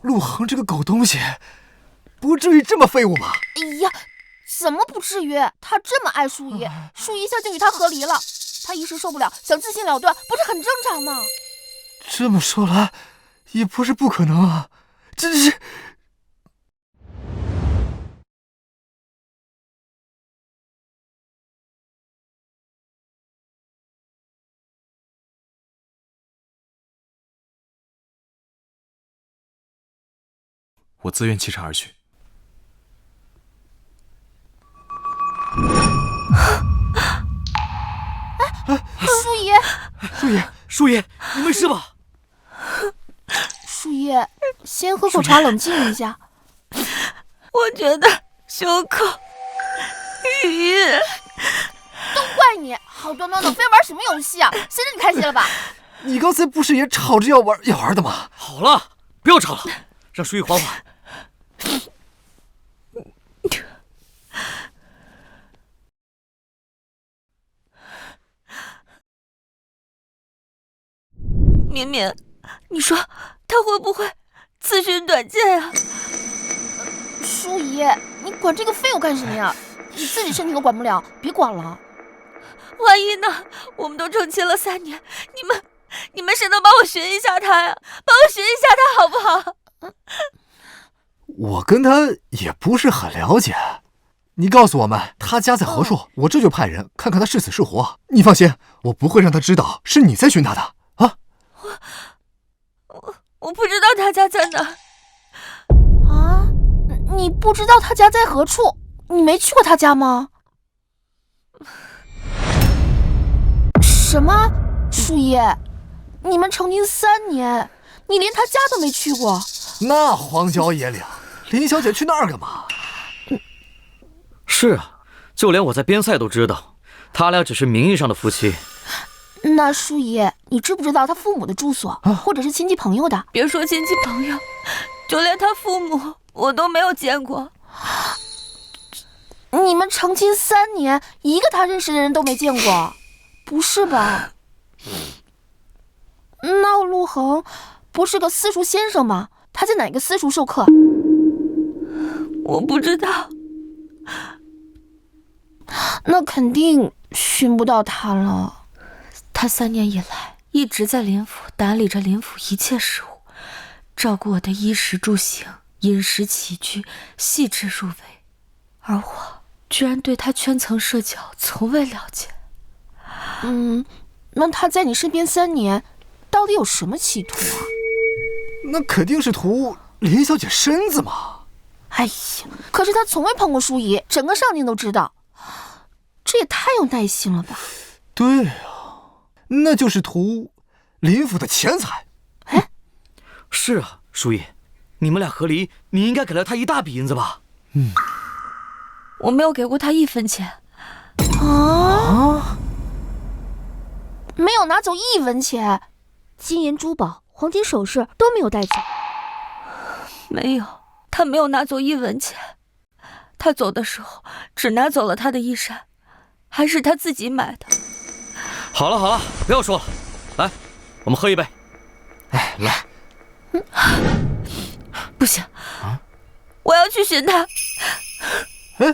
陆恒这个狗东西，不至于这么废物吧？哎呀，怎么不至于？他这么爱舒姨，舒姨一下就与他和离了，他一时受不了，想自行了断，不是很正常吗？这么说来，也不是不可能啊，这是……我自愿弃茶而去。舒姨，舒姨，你没事吧？舒姨，先喝口茶冷静一下。我觉得胸口晕。都怪你，好端端的非玩什么游戏啊？现在你开心了吧？你刚才不是也吵着要玩的吗？好了，不要吵了，让舒姨缓缓。敏敏，你说他会不会自寻短见啊？舒姨，你管这个废物干什么呀？你自己身体都管不了，别管了。万一呢？我们都成亲了3年，你们谁能帮我寻一下他呀？帮我寻一下他好不好？我跟他也不是很了解，你告诉我们他家在何处，我这就派人看看他是死是活。你放心，我不会让他知道是你在寻他的啊。我不知道他家在哪。啊？你不知道他家在何处？你没去过他家吗？什么？舒姨，你们成亲3年，你连他家都没去过？那荒郊野岭，林小姐去那儿干嘛？是啊，就连我在边塞都知道，他俩只是名义上的夫妻。那舒姨，你知不知道他父母的住所，或者是亲戚朋友的？别说亲戚朋友，就连他父母我都没有见过。你们成亲3年，一个他认识的人都没见过，不是吧？那陆恒不是个私塾先生吗？他在哪个私塾授课？我不知道。那肯定寻不到他了。他3年以来一直在林府打理着林府一切事务，照顾我的衣食住行、饮食起居，细致入微。而我居然对他圈层社交从未了解。那他在你身边3年，到底有什么企图啊？那肯定是图林小姐身子嘛。哎呀，可是他从未碰过淑仪，整个上京都知道，这也太有耐心了吧？对啊，那就是图林府的钱财。哎，是啊，淑仪，你们俩和离，你应该给了他一大笔银子吧？我没有给过他1分钱。啊？没有拿走1文钱，金银珠宝、黄金首饰都没有带走。没有，他没有拿走1文钱。他走的时候只拿走了他的衣衫，还是他自己买的。好了好了，不要说了，来，我们喝一杯。哎，来。不行，我要去寻他。陆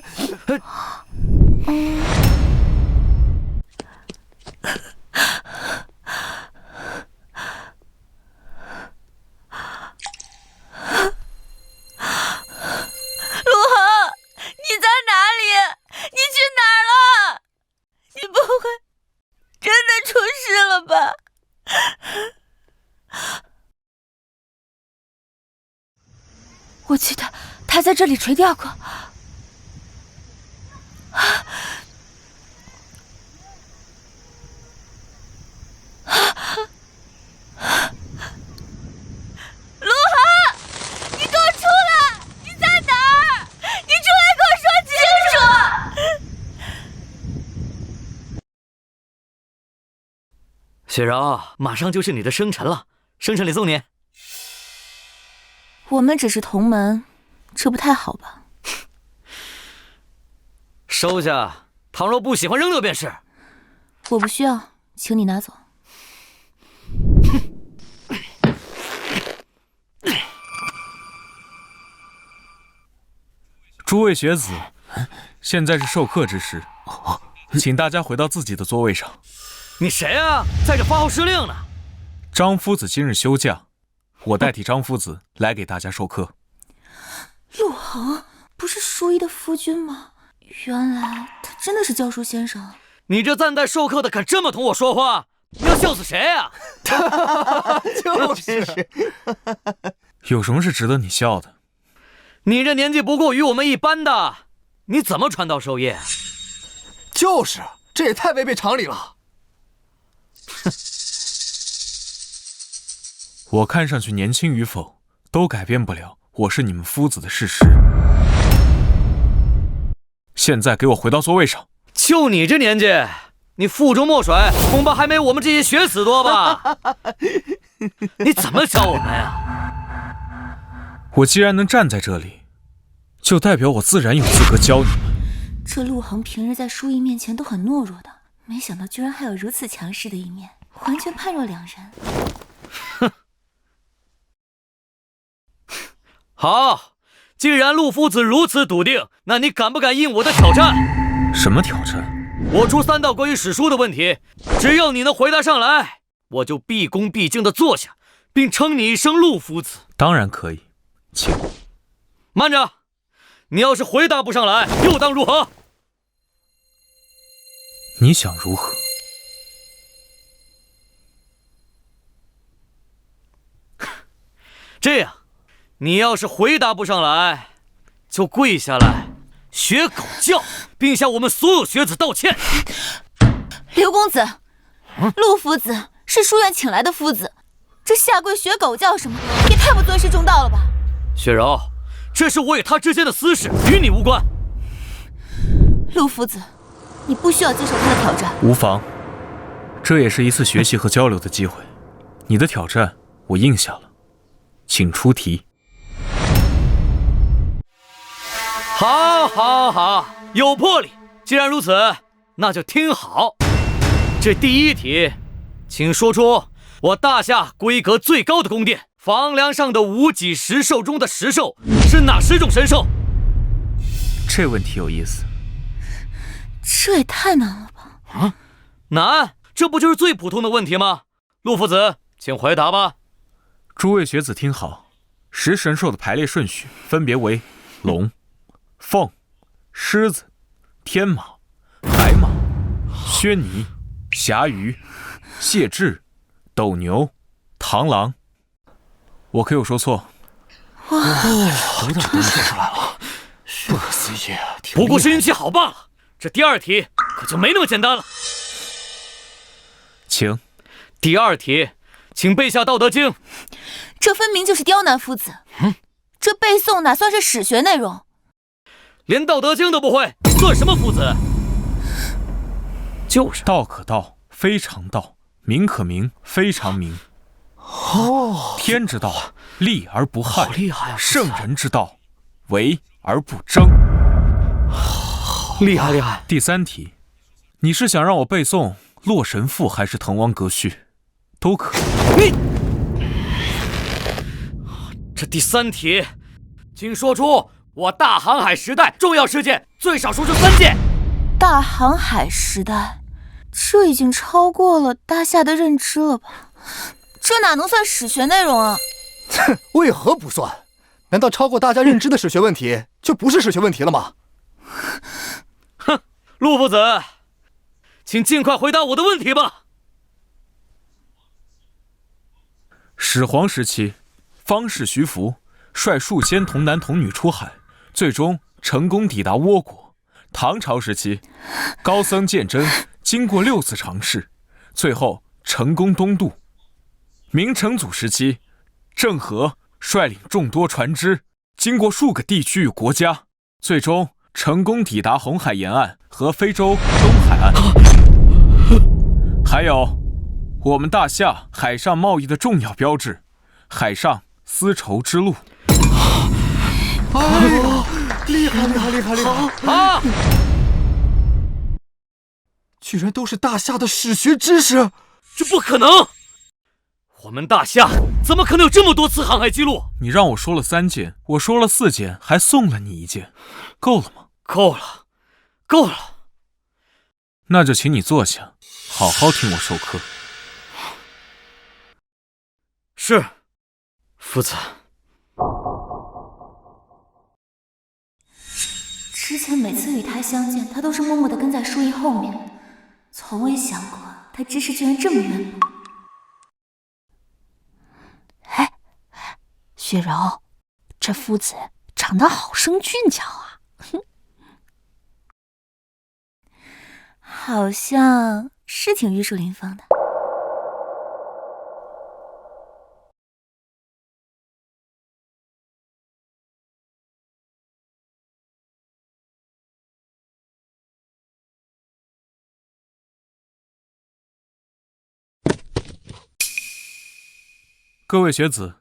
恒，你在哪里？你去哪儿了？你不会真的出事了吧？我记得他在这里垂钓过。陆恒，你给我出来！你在哪儿？你出来给我说清楚！雪柔，马上就是你的生辰了，生辰礼送你。我们只是同门，这不太好吧？收下，倘若不喜欢扔掉便是。我不需要，请你拿走。诸位学子，现在是授课之时，请大家回到自己的座位上。你谁啊？在这发号施令呢？张夫子今日休假，我代替张夫子来给大家授课。陆恒不是淑仪的夫君吗？原来他真的是教书先生。你这暂代授课的敢这么同我说话，你要笑死谁呀？就是。有什么是值得你笑的？你这年纪不过与我们一般的，你怎么传道授业？就是，这也太违背常理了。我看上去年轻与否，都改变不了我是你们夫子的事实。现在给我回到座位上。就你这年纪，你腹中墨水恐怕还没我们这些学子多吧？你怎么教我们呀？我既然能站在这里，就代表我自然有资格教你们。这陆恒平日在淑仪面前都很懦弱的，没想到居然还有如此强势的一面，完全判若两人。哼，好，既然陆夫子如此笃定，那你敢不敢应我的挑战？什么挑战？我出3道关于史书的问题，只要你能回答上来，我就毕恭毕敬地坐下，并称你一声陆夫子。当然可以，请。慢着，你要是回答不上来，又当如何？你想如何？这样，你要是回答不上来，就跪下来学狗叫，并向我们所有学子道歉。刘公子，陆夫子是书院请来的夫子，这下跪学狗叫什么，也太不尊师重道了吧？雪柔，这是我与他之间的私事，与你无关。陆夫子，你不需要接受他的挑战。无妨，这也是一次学习和交流的机会。你的挑战我应下了，请出题。好，有魄力。既然如此，那就听好。这第一题，请说出我大夏规格最高的宫殿房梁上的无脊石兽中的石兽是哪10种神兽？这问题有意思。这也太难了吧？啊，难？这不就是最普通的问题吗？陆夫子，请回答吧。诸位学子听好，10神兽的排列顺序分别为龙、凤、狮子、天马、海马、薛尼、侠鱼、谢豸、斗牛、螳螂。我可有说错？有点东西出来了，不可思议。不过是运气好罢了。这第2题可就没那么简单了。请。第2题，请背下《道德经》。这分明就是刁难夫子。这背诵哪算是史学内容？连《道德经》都不会，算什么夫子？就是道可道，非常道；名可名，非常名。天之道，利而不害；好厉害啊！圣人之道，为而不争。厉害！第3题，你是想让我背诵《洛神赋》还是《滕王阁序》？都可以。这第3题，请说出我大航海时代重要事件，最少说出3件。大航海时代，这已经超过了大夏的认知了吧？这哪能算史学内容啊？为何不算？难道超过大家认知的史学问题就不是史学问题了吗？哼，陆夫子，请尽快回答我的问题吧。始皇时期，方士徐福率数千童男童女出海，最终成功抵达倭国。唐朝时期，高僧鉴真经过6次尝试，最后成功东渡。明成祖时期，郑和率领众多船只，经过数个地区与国家，最终成功抵达红海沿岸和非洲东海岸。还有我们大夏海上贸易的重要标志——海上丝绸之路。哎呀，厉害！啊！居然都是大夏的史学知识，这不可能！我们大夏怎么可能有这么多次航海记录？你让我说了3件，我说了4件，还送了你1件，够了吗？够了。那就请你坐下，好好听我授课。是，夫子。之前每次与他相见，他都是默默地跟在淑仪后面，从未想过他知识居然这么渊博。哎，雪柔，这夫子长得好生俊俏啊！好像是挺玉树临风的。各位学子，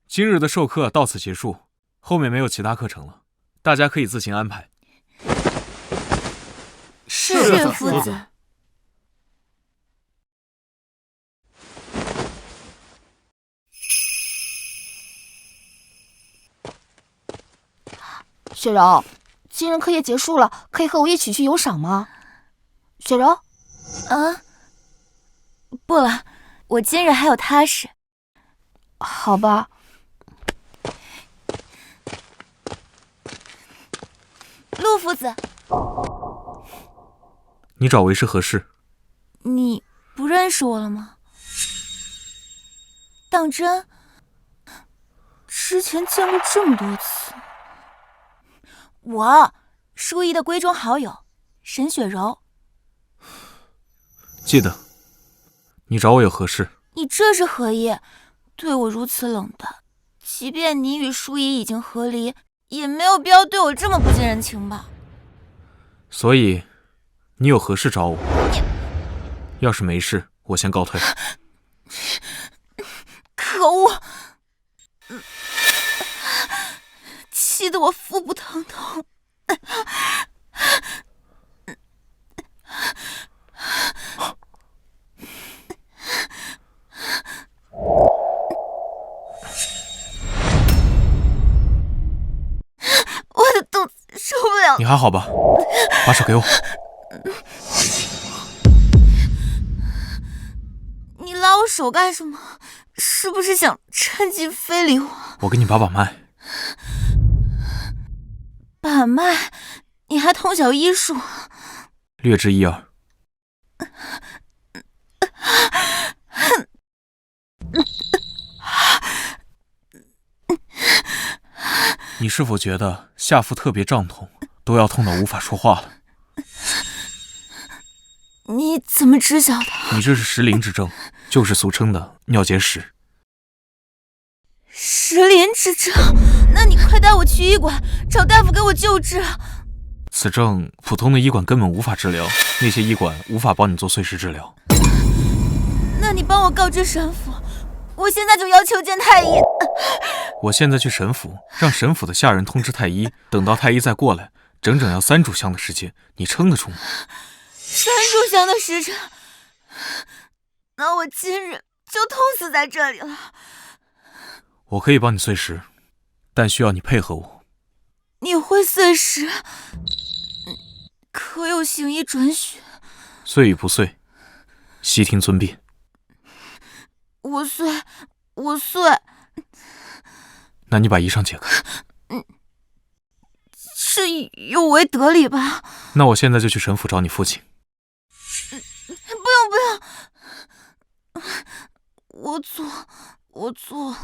今日的授课到此结束，后面没有其他课程了，大家可以自行安排。是夫子。雪柔，今日课业结束了，可以和我一起去游赏吗？雪柔，啊，不了，我今日还有他事。好吧。陆夫子，你找为师何事？你不认识我了吗？当真？之前见过这么多次。我，淑仪的闺中好友，沈雪柔。记得。你找我有何事？你这是何意？对我如此冷淡，即便你与淑仪已经和离，也没有必要对我这么不近人情吧？所以，你有何事找我？要是没事，我先告退。可恶！气得我腹部疼痛。了。你还好吧？把手给我。你拉我手干什么？是不是想趁机非礼我？我给你把脉。把脉？你还通晓医术？略知一二。你是否觉得下腹特别胀痛，都要痛到无法说话了？你怎么知晓的？你这是石林之症，就是俗称的尿结石。石林之症？那你快带我去医馆，找大夫给我救治。此症普通的医馆根本无法治疗，那些医馆无法帮你做碎石治疗。那你帮我告知神府，我现在就要求见太医。我现在去神府，让神府的下人通知太医，等到太医再过来，整整要3炷香的时间，你撑得住吗？3炷香的时辰，那我今日就痛死在这里了。我可以帮你碎石，但需要你配合我。你会碎石？可有行医准许？碎与不碎，悉听尊便。我碎。那你把衣裳解开。是有违德理吧？那我现在就去神府找你父亲。不用，我做。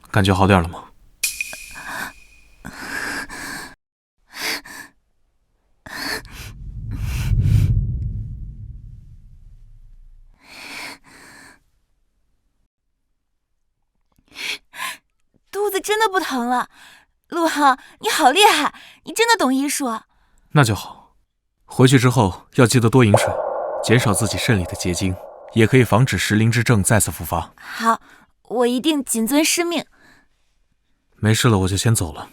感觉好点了吗？肚子真的不疼了。陆浩，你好厉害，你真的懂医术啊。那就好，回去之后要记得多饮水，减少自己肾里的结晶，也可以防止石林之症再次复发。好，我一定谨遵师命。没事了，我就先走了。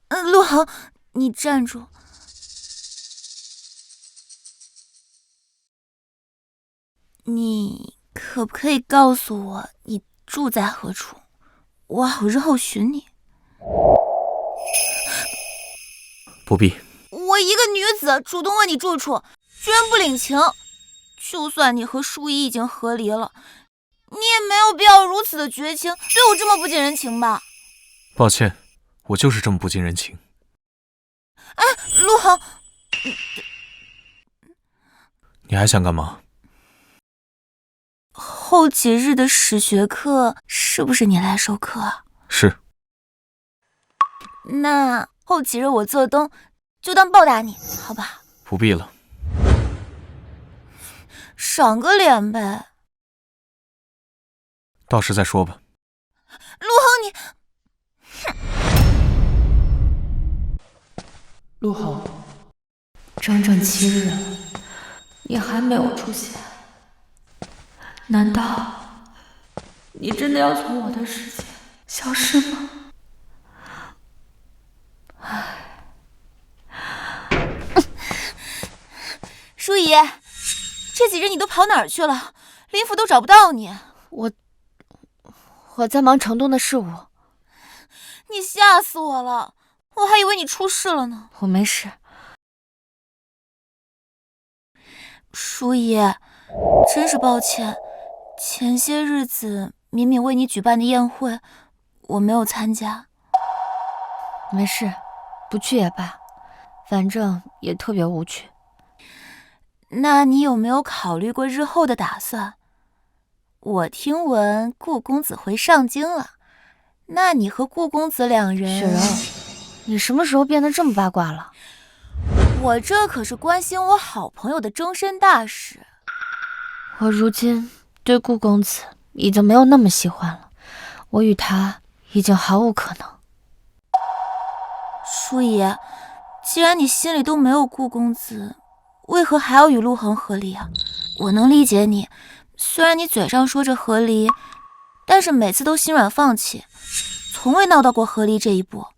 陆航，你站住！你可不可以告诉我你住在何处，我好日后寻你？不必。我一个女子主动问你住处，居然不领情。就算你和舒怡已经和离了，你也没有必要如此的绝情，对我这么不近人情吧？抱歉，我就是这么不近人情。哎，陆航，你还想干嘛？后几日的史学课是不是你来授课啊？是。那后几日我做东，就当报答你，好吧？不必了。赏个脸呗。到时再说吧。陆航，你，陆航，整整7日了，你还没有出现，难道你真的要从我的世界消失吗？舒怡，这几日你都跑哪儿去了？林府都找不到你。我在忙城东的事务。你吓死我了，我还以为你出事了呢。我没事。舒怡，真是抱歉，前些日子敏敏为你举办的宴会，我没有参加。没事，不去也罢，反正也特别无趣。那你有没有考虑过日后的打算？我听闻顾公子回上京了，那你和顾公子两人……雪柔，你什么时候变得这么八卦了？我这可是关心我好朋友的终身大事。我如今对顾公子已经没有那么喜欢了，我与他已经毫无可能。舒怡，既然你心里都没有顾公子，为何还要与陆恒和离啊？我能理解你，虽然你嘴上说着和离，但是每次都心软放弃，从未闹到过和离这一步。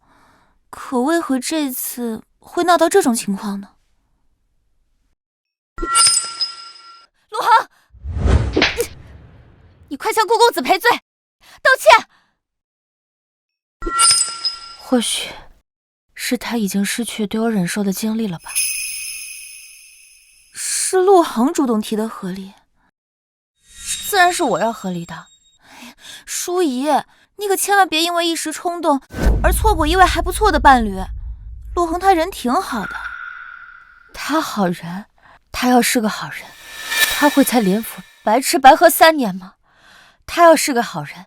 可为何这次会闹到这种情况呢？陆恒，你快向顾公子赔罪，道歉。或许是他已经失去对我忍受的精力了吧。是陆恒主动提的和离，自然是我要和离的。舒怡，你可千万别因为一时冲动而错过一位还不错的伴侣。陆恒他人挺好的。他好人？他要是个好人，他会在林府白吃白喝3年吗？他要是个好人，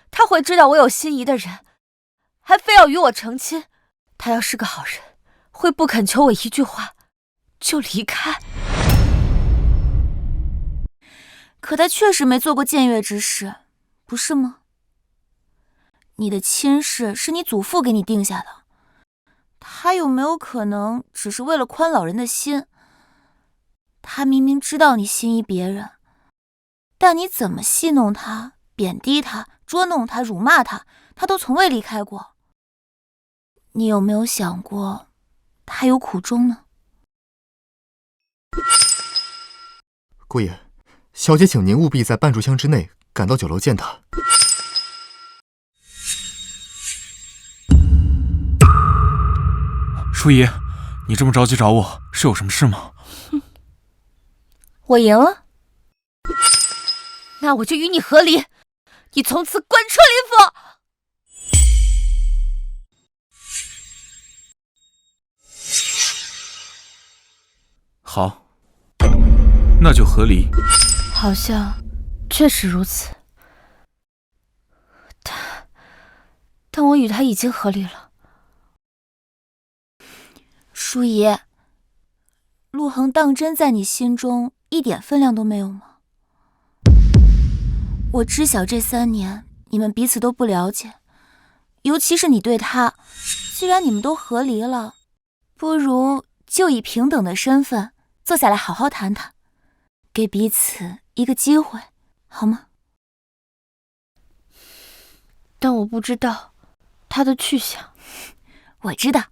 他会知道我有心仪的人，还非要与我成亲。他要是个好人，会不肯求我一句话就离开。可他确实没做过僭越之事，不是吗？你的亲事是你祖父给你定下的，他有没有可能只是为了宽老人的心？他明明知道你心仪别人，但你怎么戏弄他、贬低他、捉弄他、辱骂他，他都从未离开过。你有没有想过，他有苦衷呢？姑爷，小姐请您务必在半炷香之内赶到酒楼见他。舒怡，你这么着急找我，是有什么事吗？我赢了，那我就与你和离，你从此滚出林府。好，那就和离。好像确实如此，但我与他已经和离了。舒怡，陆恒当真在你心中一点分量都没有吗？我知晓这3年你们彼此都不了解，尤其是你对他。既然你们都和离了，不如就以平等的身份坐下来好好谈谈，给彼此一个机会，好吗？但我不知道他的去向。我知道。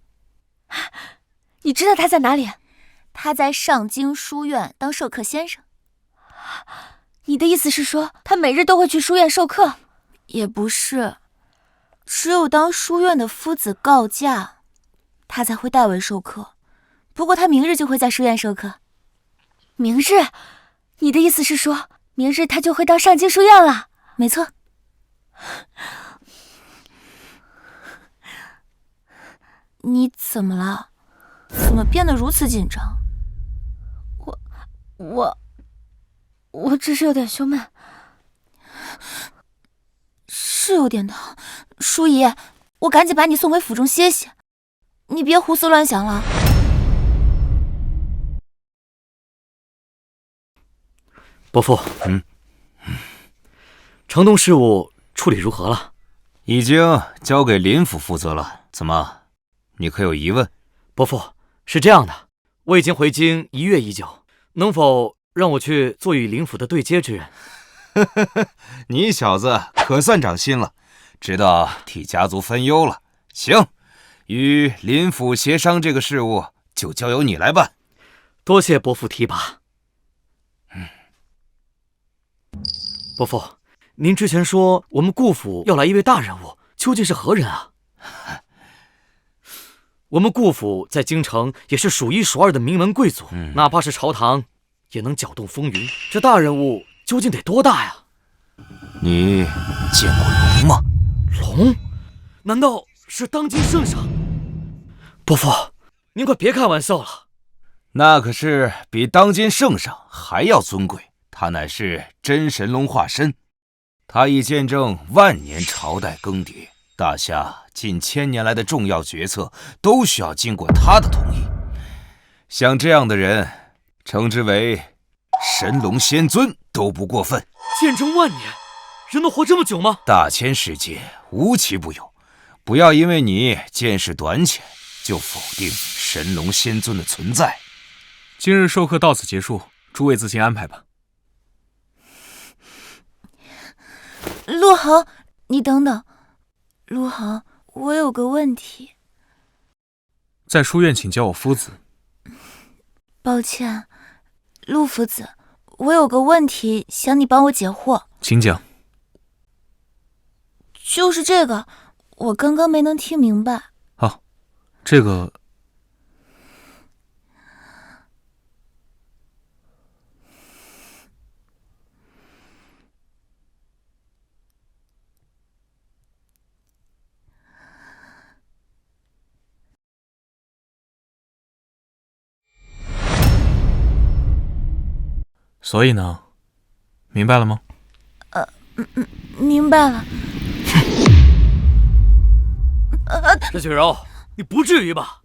你知道他在哪里？他在上京书院当授课先生。你的意思是说，他每日都会去书院授课？也不是，只有当书院的夫子告假，他才会代为授课。不过他明日就会在书院授课。明日？你的意思是说，明日他就会到上京书院了？没错。你怎么了？怎么变得如此紧张？我只是有点胸闷。是有点疼。舒怡，我赶紧把你送回府中歇歇，你别胡思乱想了。伯父，城东事务处理如何了？已经交给林府负责了。怎么，你可有疑问？伯父，是这样的，我已经回京1月已久，能否让我去做与林府的对接之人？你小子可算长心了，知道替家族分忧了。行，与林府协商这个事务就交由你来办。多谢伯父提拔。伯父，您之前说我们顾府要来一位大人物，究竟是何人啊？我们顾府在京城也是数1数2的名门贵族，哪怕是朝堂也能搅动风云。这大人物究竟得多大呀？你见过龙吗？龙？难道是当今圣上？伯父，您快别开玩笑了。那可是比当今圣上还要尊贵。他乃是真神龙化身，他已见证万年朝代更迭，大夏近1000年来的重要决策都需要经过他的同意。像这样的人，称之为神龙仙尊都不过分。见证万年，人能活这么久吗？大千世界无奇不有，不要因为你见识短浅，就否定神龙仙尊的存在。今日授课到此结束，诸位自行安排吧。陆恒，你等等。陆恒，我有个问题。在书院请教我夫子。抱歉，陆夫子，我有个问题，想你帮我解惑。请讲。就是这个，我刚刚没能听明白。啊，这个……所以呢，明白了吗？明白了。任雪柔，你不至于吧？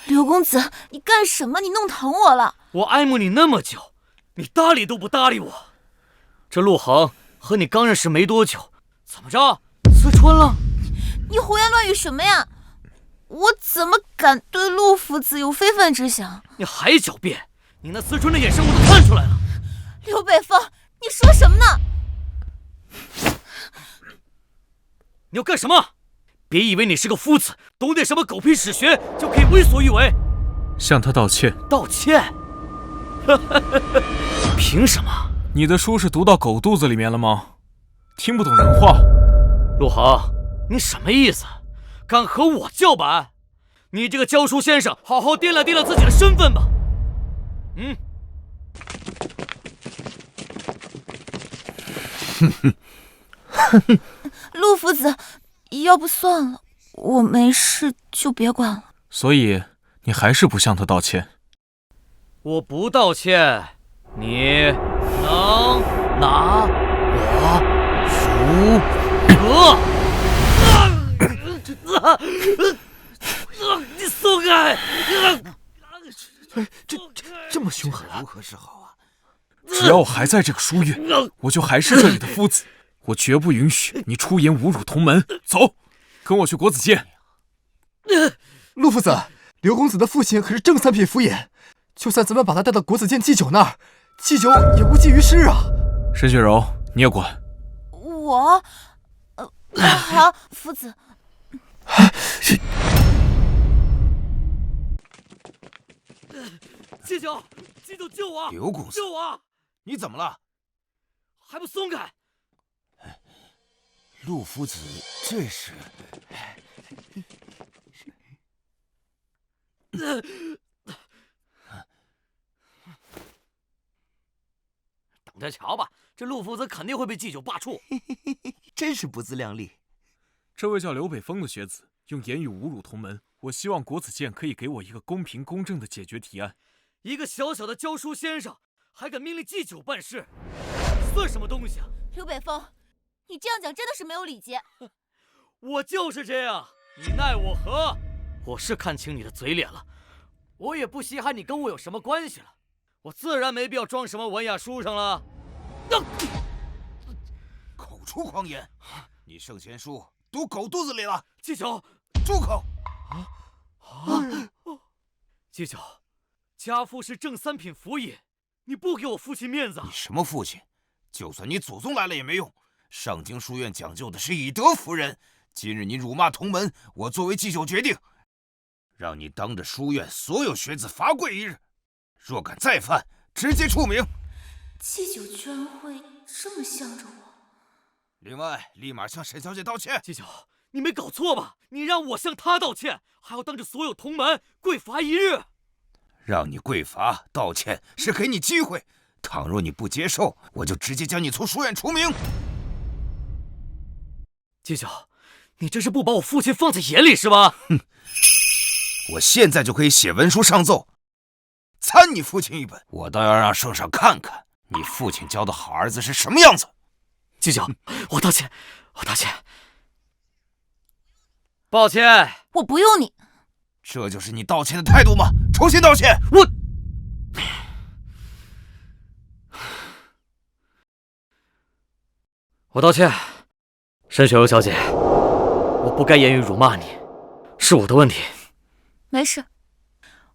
刘公子，你干什么？你弄疼我了。我爱慕你那么久，你搭理都不搭理我。这陆恒和你刚认识没多久，怎么着，思春了？你胡言乱语什么呀？我怎么敢对陆夫子有非分之想？你还狡辩！你那思春的眼神我都看出来了。刘北风，你说什么呢？你要干什么？别以为你是个夫子，懂点什么狗屁史学就可以为所欲为。向他道歉。道歉？凭什么？你的书是读到狗肚子里面了吗？听不懂人话。陆恒，你什么意思？敢和我叫板？你这个教书先生，好好掂量掂量自己的身份吧。陆夫子，要不算了，我没事就别管了。所以你还是不向他道歉？我不道歉，你能拿我如何？你松开！这么凶狠，如何是好啊？只要我还在这个书院，我就还是这里的夫子，我绝不允许你出言侮辱同门。走，跟我去国子监。陆夫子，刘公子的父亲可是正三品府尹，就算咱们把他带到国子监祭酒那儿，祭酒也无济于事啊。沈雪柔，你也管。我，好，夫子。祭酒，祭酒救我！刘公子，救我！你怎么了？还不松开！陆夫子，这是……等着瞧吧，这陆夫子肯定会被祭酒罢黜。真是不自量力。这位叫刘北风的学子用言语侮辱同门，我希望国子监可以给我一个公平公正的解决提案。一个小小的教书先生，还敢命令祭酒办事，算什么东西啊？刘北风，你这样讲真的是没有礼节。我就是这样，你奈我何？我是看清你的嘴脸了，我也不稀罕你跟我有什么关系了，我自然没必要装什么文雅书生了。口出狂言！你圣贤书读狗肚子里了！祭酒，住口！祭酒，家父是正三品府尹，你不给我父亲面子？你什么父亲？就算你祖宗来了也没用。上京书院讲究的是以德服人。今日你辱骂同门，我作为祭酒决定，让你当着书院所有学子罚跪1日。若敢再犯，直接处明。祭酒居然会这么向着我。另外，立马向沈小姐道歉。祭酒，你没搞错吧？你让我向她道歉，还要当着所有同门跪罚1日。让你跪罚道歉是给你机会，倘若你不接受，我就直接将你从书院除名。祭酒，你这是不把我父亲放在眼里是吧？哼，我现在就可以写文书上奏，参你父亲一本。我倒要让圣上看看你父亲教的好儿子是什么样子。舅舅，我道歉，我道歉，抱歉。我不用你。这就是你道歉的态度吗？重新道歉。我道歉，沈雪柔小姐，我不该言语辱骂你，是我的问题。没事，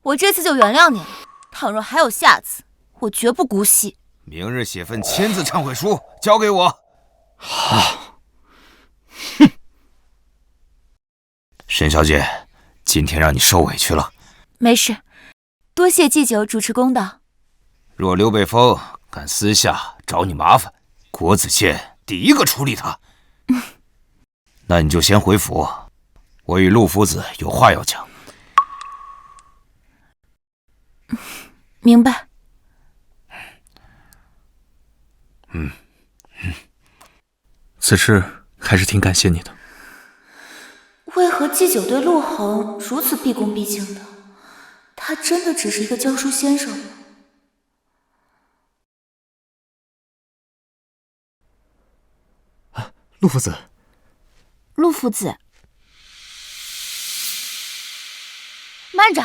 我这次就原谅你了。倘若还有下次，我绝不姑息。明日写份签字忏悔书交给我。好。哼。沈小姐，今天让你受委屈了。没事，多谢祭酒主持公道。若刘北风敢私下找你麻烦，国子监第一个处理他。那你就先回府，我与陆夫子有话要讲。明白。此事还是挺感谢你的。为何祭酒对陆恒如此毕恭毕敬的？他真的只是一个教书先生吗？陆夫子，陆夫子，慢着！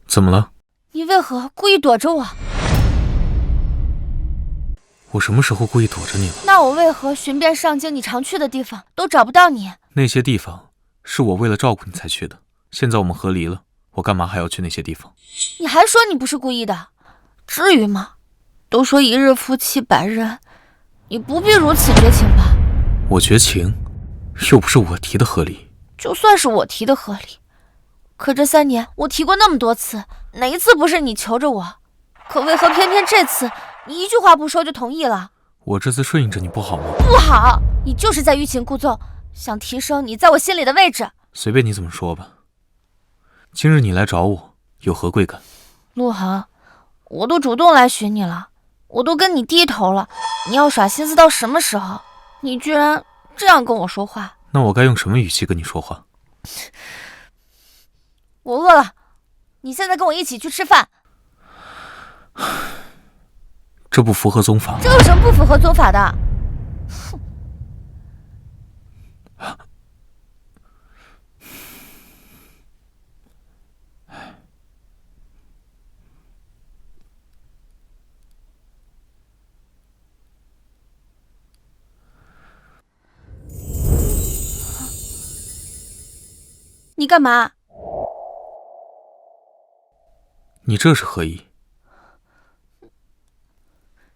怎么了？你为何故意躲着我？我什么时候故意躲着你了？那我为何寻遍上京你常去的地方都找不到你？那些地方是我为了照顾你才去的。现在我们和离了，我干嘛还要去那些地方？你还说你不是故意的？至于吗？都说一日夫妻百日恩，你不必如此绝情吧？我绝情，又不是我提的和离。就算是我提的和离，可这3年我提过那么多次，哪一次不是你求着我？可为何偏偏这次你一句话不说就同意了？我这次顺应着你不好吗？不好，你就是在欲擒故纵，想提升你在我心里的位置。随便你怎么说吧。今日你来找我，有何贵干？陆恒，我都主动来寻你了，我都跟你低头了，你要耍心思到什么时候？你居然这样跟我说话。那我该用什么语气跟你说话？我饿了，你现在跟我一起去吃饭。这不符合宗法。这有什么不符合宗法的？哼！你干嘛？你这是何意？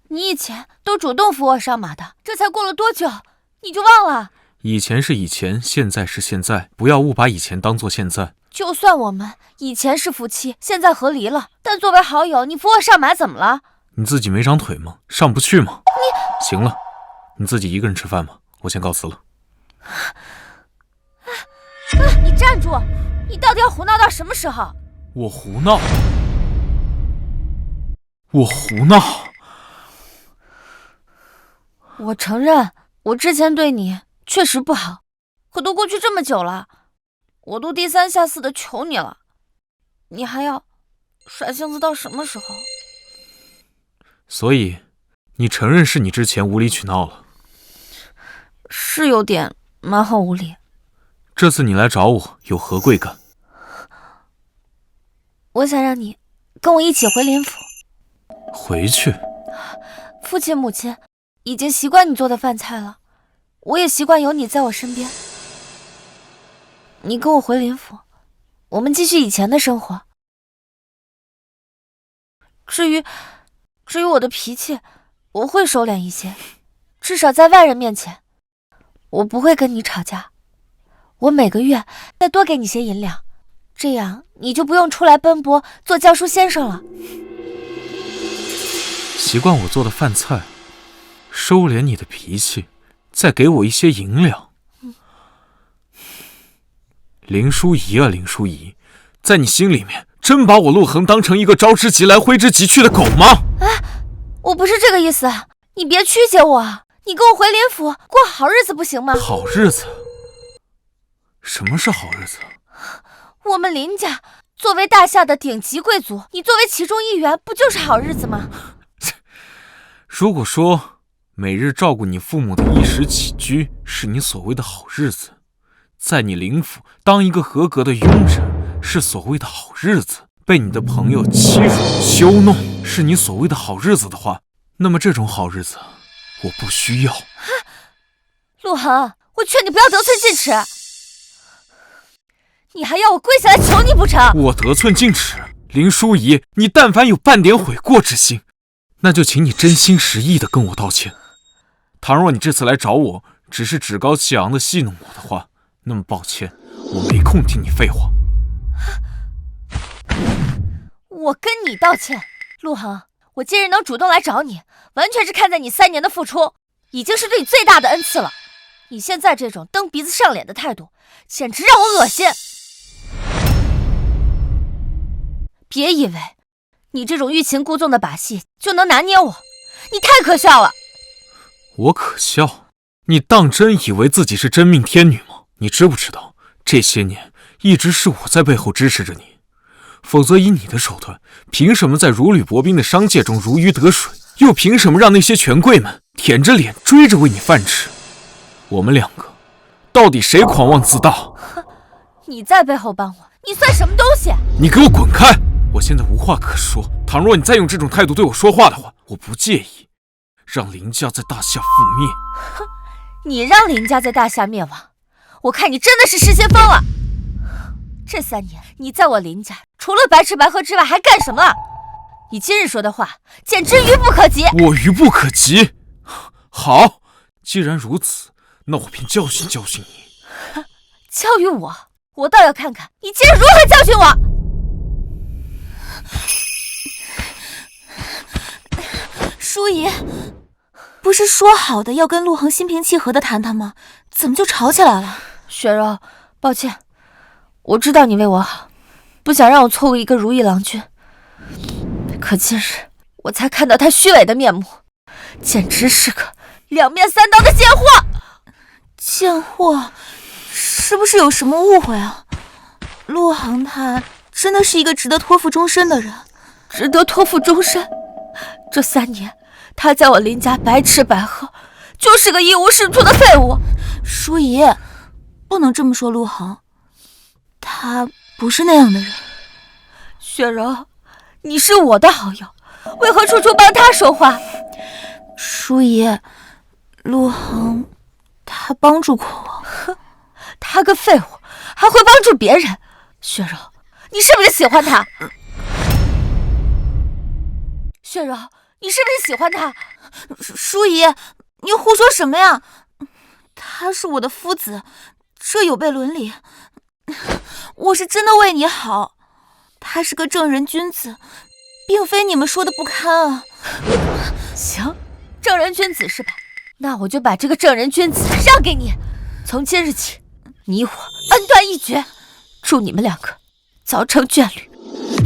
你以前都主动扶我上马的，这才过了多久，你就忘了？以前是以前，现在是现在，不要误把以前当作现在。就算我们以前是夫妻，现在和离了，但作为好友，你扶我上马怎么了？你自己没长腿吗？上不去吗？行了，你自己一个人吃饭吧，我先告辞了。你站住！你到底要胡闹到什么时候？我胡闹？我胡闹？我承认，我之前对你确实不好，可都过去这么久了，我都低三下四的求你了，你还要耍性子到什么时候？所以，你承认是你之前无理取闹了？是有点蛮横无理。这次你来找我，有何贵干？我想让你跟我一起回林府。回去？父亲母亲已经习惯你做的饭菜了，我也习惯有你在我身边。你跟我回林府，我们继续以前的生活。至于我的脾气，我会收敛一些，至少在外人面前，我不会跟你吵架。我每个月再多给你些银两，这样你就不用出来奔波做教书先生了。习惯我做的饭菜，收敛你的脾气，再给我一些银两。林淑仪啊，林淑仪，在你心里面真把我陆恒当成一个招之即来挥之即去的狗吗？我不是这个意思，你别曲解我，你跟我回林府过好日子不行吗？好日子？什么是好日子？我们林家作为大夏的顶级贵族，你作为其中一员，不就是好日子吗？如果说每日照顾你父母的衣食起居是你所谓的好日子，在你林府当一个合格的佣人是所谓的好日子，被你的朋友欺辱羞弄是你所谓的好日子的话，那么这种好日子我不需要。陆恒，我劝你不要得寸进尺，你还要我跪下来求你不成？我得寸进尺？林淑仪，你但凡有半点悔过之心，那就请你真心实意地跟我道歉。倘若你这次来找我只是趾高气扬地戏弄我的话，那么抱歉，我没空听你废话。我跟你道歉，陆恒，我今日能主动来找你，完全是看在你3年的付出，已经是对你最大的恩赐了。你现在这种蹬鼻子上脸的态度，简直让我恶心。别以为你这种欲擒故纵的把戏就能拿捏我，你太可笑了。我可笑？你当真以为自己是真命天女吗？你知不知道，这些年一直是我在背后支持着你，否则以你的手段，凭什么在如履薄冰的商界中如鱼得水？又凭什么让那些权贵们舔着脸追着喂你饭吃？我们两个到底谁狂妄自大？你在背后帮我，你算什么东西？你给我滚开！我现在无话可说，倘若你再用这种态度对我说话的话，我不介意让林家在大夏覆灭。哼，你让林家在大夏灭亡，我看你真的是失心疯了。这3年你在我林家除了白吃白喝之外还干什么了？你今日说的话简直愚不可及。我愚不可及？好，既然如此，那我便教训教训你。教育我？我倒要看看你今日如何教训我。淑仪，不是说好的要跟陆恒心平气和的谈谈吗？怎么就吵起来了？雪柔，抱歉，我知道你为我好，不想让我错过一个如意郎君。可今日我才看到他虚伪的面目，简直是个两面三刀的贱货。贱货？是不是有什么误会啊？陆恒他真的是一个值得托付终身的人。值得托付终身？这3年他在我林家白吃白喝，就是个一无是处的废物。淑仪，不能这么说陆恒，他不是那样的人。雪柔，你是我的好友，为何处处帮他说话？淑仪，陆恒他帮助过我。哼，他个废物还会帮助别人？雪柔，你是不是喜欢他？雪柔，你是不是喜欢他？淑仪，你胡说什么呀？他是我的夫子，这有悖伦理。我是真的为你好，他是个正人君子，并非你们说的不堪啊。行，正人君子是吧？那我就把这个正人君子让给你。从今日起，你我恩断义绝，祝你们2个早成眷侣，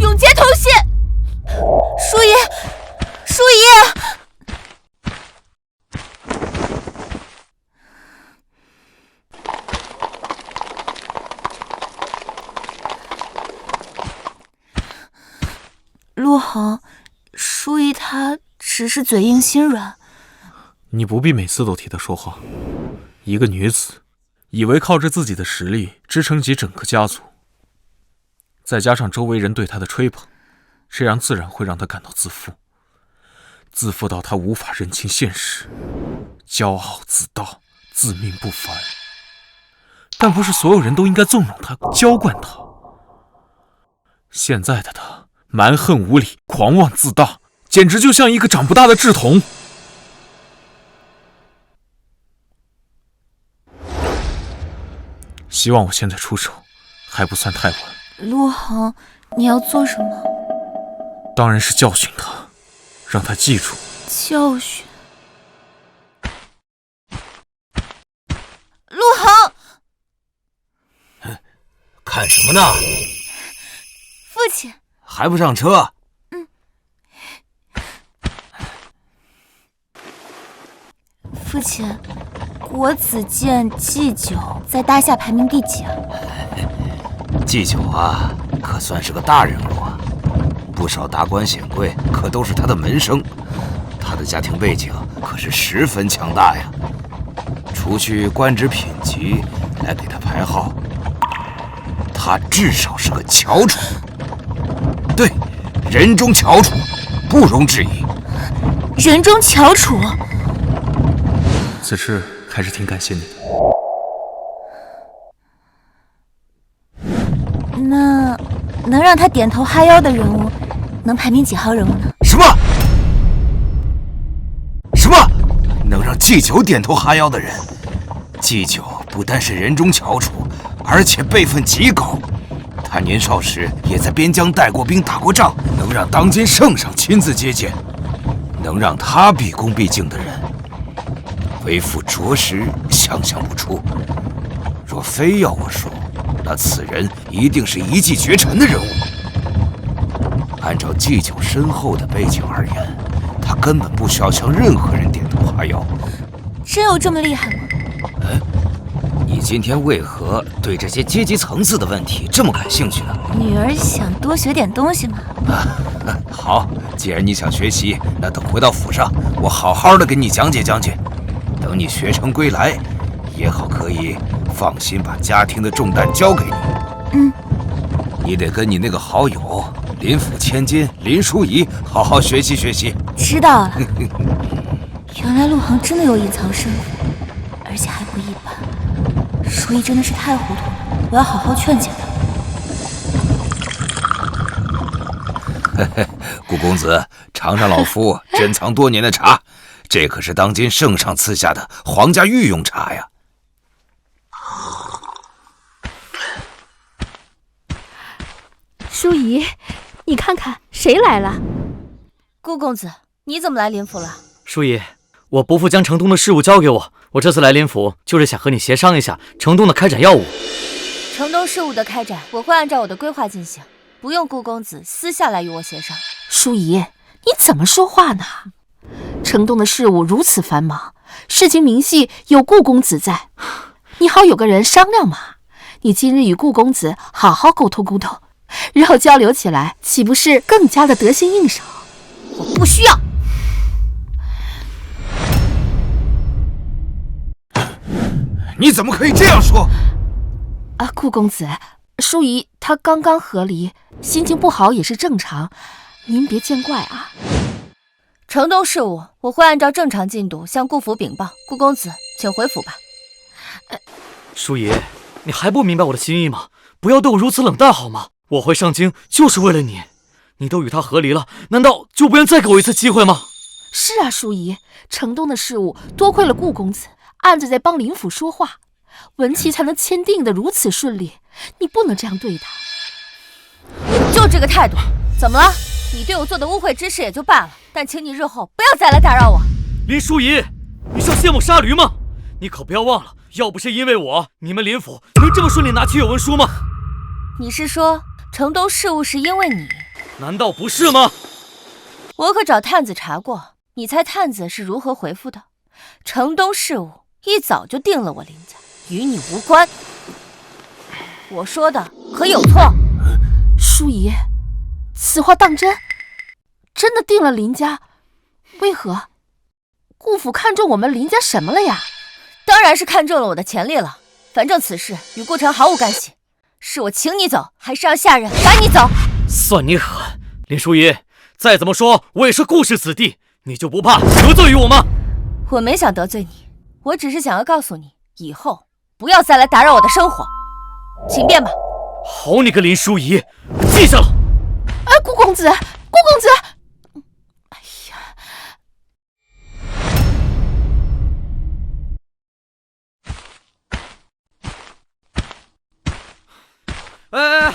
永结同心。淑仪，淑仪，陆恒，淑仪她只是嘴硬心软。你不必每次都替她说话。一个女子以为靠着自己的实力支撑起整个家族，再加上周围人对她的吹捧，这样自然会让她感到自负，自负到她无法认清现实，骄傲自大，自命不凡。但不是所有人都应该纵容她，娇惯她。现在的她蛮横无理，狂妄自大，简直就像一个长不大的稚童。希望我现在出手还不算太晚。陆恒，你要做什么？当然是教训他，让他记住。教训？陆恒，看什么呢？父亲，还不上车？父父亲，国子监祭酒在大夏排名第几啊？祭酒啊，可算是个大人物啊，不少达官显贵可都是他的门生，他的家庭背景可是十分强大呀。除去官职品级来给他排号，他至少是个翘楚。对，人中翘楚，不容置疑。人中翘楚。此事还是挺感谢你的。那能让他点头哈腰的人物，能排名几号人物呢？什么？能让祭酒点头哈腰的人？祭酒不但是人中翘楚，而且辈分极高。他年少时也在边疆带过兵、打过仗，能让当今圣上亲自接见，能让他毕恭毕敬的人，为父着实想象不出。若非要我说，那此人一定是一骑绝尘的人物。按照祭酒深厚的背景而言，他根本不需要向任何人点头哈腰。真有这么厉害吗？你今天为何对这些阶级层次的问题这么感兴趣呢？女儿想多学点东西嘛。好，既然你想学习，那等回到府上，我好好的给你讲解讲解。等你学成归来，也好可以放心把家庭的重担交给你。你得跟你那个好友林府千金林淑仪好好学习学习。知道了。原来陆航真的有隐藏身份，而且还不一般。淑仪真的是太糊涂了，我要好好劝解他。顾公子，尝尝老夫珍藏多年的茶，这可是当今圣上赐下的皇家御用茶呀。淑仪，你看看谁来了？顾公子，你怎么来林府了？淑仪，我伯父将城东的事务交给我，我这次来林府就是想和你协商一下城东的开展要务。城东事务的开展，我会按照我的规划进行，不用顾公子私下来与我协商。淑仪，你怎么说话呢？城东的事务如此繁忙，事情明细有顾公子在，你好有个人商量嘛。你今日与顾公子好好沟通沟通，日后交流起来，岂不是更加的得心应手？我不需要。你怎么可以这样说？啊，顾公子，淑仪她刚刚和离，心情不好也是正常，您别见怪啊。城东事务我会按照正常进度向顾府禀报，顾公子请回府吧。淑仪，你还不明白我的心意吗？不要对我如此冷淡好吗？我会上京就是为了你，你都与他和离了，难道就不愿再给我一次机会吗？是啊，淑仪，城东的事务多亏了顾公子暗自在帮林府说话，文契才能签订的如此顺利，你不能这样对他。就这个态度，怎么了？你对我做的污秽之事也就罢了，但请你日后不要再来打扰我。林淑仪，你是要卸磨杀驴吗？你可不要忘了，要不是因为我，你们林府能这么顺利拿起有文书吗？你是说城东事务是因为你？难道不是吗？我可找探子查过，你猜探子是如何回复的？城东事务一早就定了我林家，与你无关。我说的可有错？淑仪，此话当真？真的定了林家？为何？顾府看中我们林家什么了呀？当然是看中了我的潜力了。反正此事与顾城毫无干系，是我请你走，还是让下人赶你走？算你狠，林淑仪，再怎么说我也是顾氏子弟，你就不怕得罪于我吗？我没想得罪你，我只是想要告诉你，以后不要再来打扰我的生活。请便吧。好你个林淑仪，记下了。顾公子，顾公子！哎呀！哎，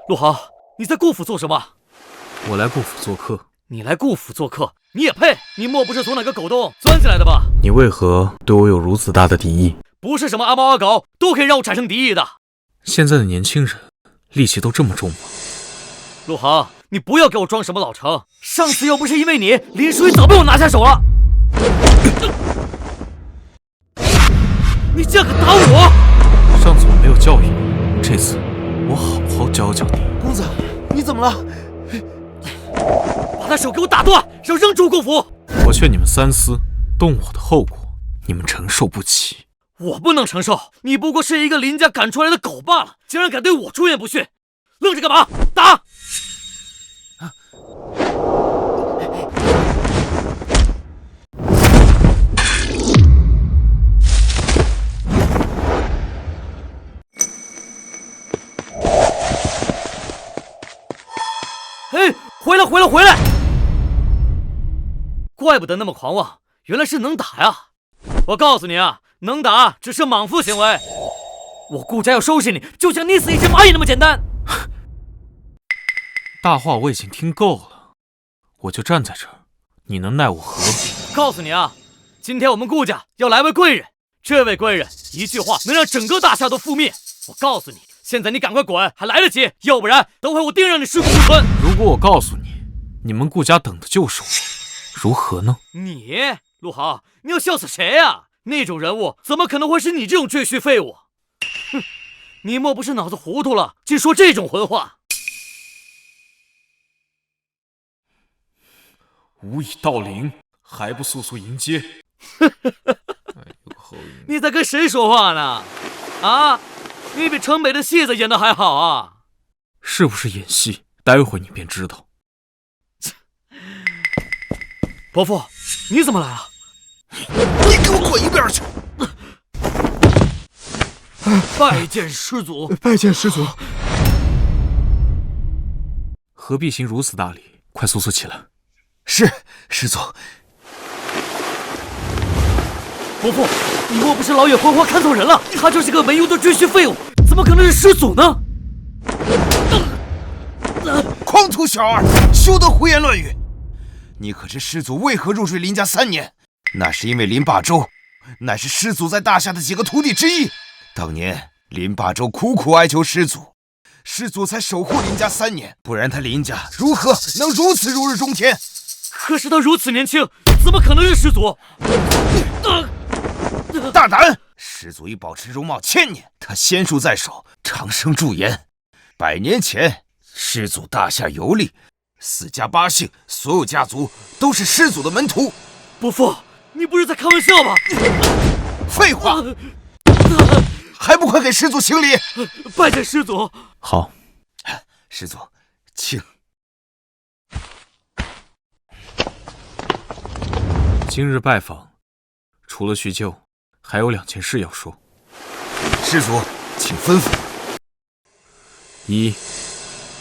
陆航，你在顾府做什么？我来顾府做客。你来顾府做客，你也配？你莫不是从哪个狗洞钻进来的吧？你为何对我有如此大的敌意？不是什么阿猫阿狗都可以让我产生敌意的。现在的年轻人戾气都这么重吗？陆航，你不要给我装什么老成，上次要不是因为你，林淑仪早被我拿下手了。你竟敢打我！上次我没有教育你，这次我好好教教你。公子，你怎么了？把他手给我打断，然后扔出顾府。我劝你们三思，动我的后果，你们承受不起。我不能承受，你不过是一个林家赶出来的狗罢了，竟然敢对我出言不逊，愣着干嘛？打！哎，回来，回来，回来！怪不得那么狂妄，原来是能打呀！我告诉你啊，能打只是莽夫行为。我顾家要收拾你，就像捏死一只蚂蚁那么简单。大话我已经听够了，我就站在这儿，你能奈我何？告诉你啊，今天我们顾家要来位贵人，这位贵人一句话能让整个大夏都覆灭。我告诉你，现在你赶快滚，还来得及，要不然等会我定让你尸骨无存。如果我告诉你，你们顾家等的就是我，如何呢？你，陆豪，你要笑死谁呀？那种人物怎么可能会是你这种赘婿废物？哼，你莫不是脑子糊涂了，竟说这种混话？吾已到临，还不速速迎接？你在跟谁说话呢？啊，你比城北的戏子演得还好啊！是不是演戏？待会你便知道。伯父，你怎么来了？你给我滚一边去！拜见师祖，拜见师祖。何必行如此大礼？快速速起来。是，师祖。伯父，你莫不是老眼昏花看错人了？他就是个没用的赘婿废物，怎么可能是师祖呢？狂徒小儿，休得胡言乱语！你可知师祖为何入赘林家3年？那是因为林霸周乃是师祖在大夏的几个徒弟之一。当年林霸周苦苦哀求师祖，师祖才守护林家3年，不然他林家如何能如此如日中天？可是他如此年轻，怎么可能是师祖？大胆！师祖已保持容貌1000年，他仙术在手，长生驻颜。100年前，师祖大夏游历，4家8姓，所有家族都是师祖的门徒。伯父，你不是在开玩笑吧？废话！还不快给师祖行礼！拜见师祖。好，师祖，请。今日拜访，除了叙旧，还有2件事要说。师祖，请吩咐。一，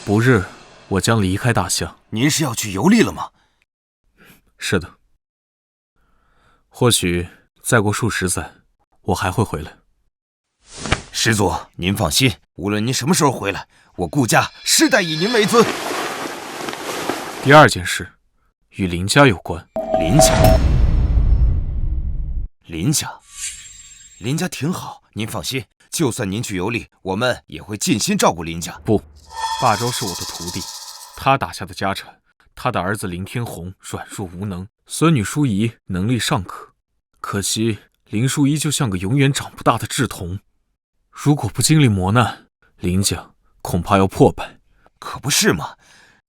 不日我将离开大夏。您是要去游历了吗？是的。或许再过数十载，我还会回来。师祖，您放心，无论您什么时候回来，我顾家世代以您为尊。第2件事，与林家有关。林家挺好，您放心，就算您去游历，我们也会尽心照顾林家。不，霸周是我的徒弟，他打下的家产，他的儿子林天虹软弱无能，孙女淑仪能力尚可，可惜林淑仪就像个永远长不大的稚童，如果不经历磨难，林家恐怕要破败。可不是嘛，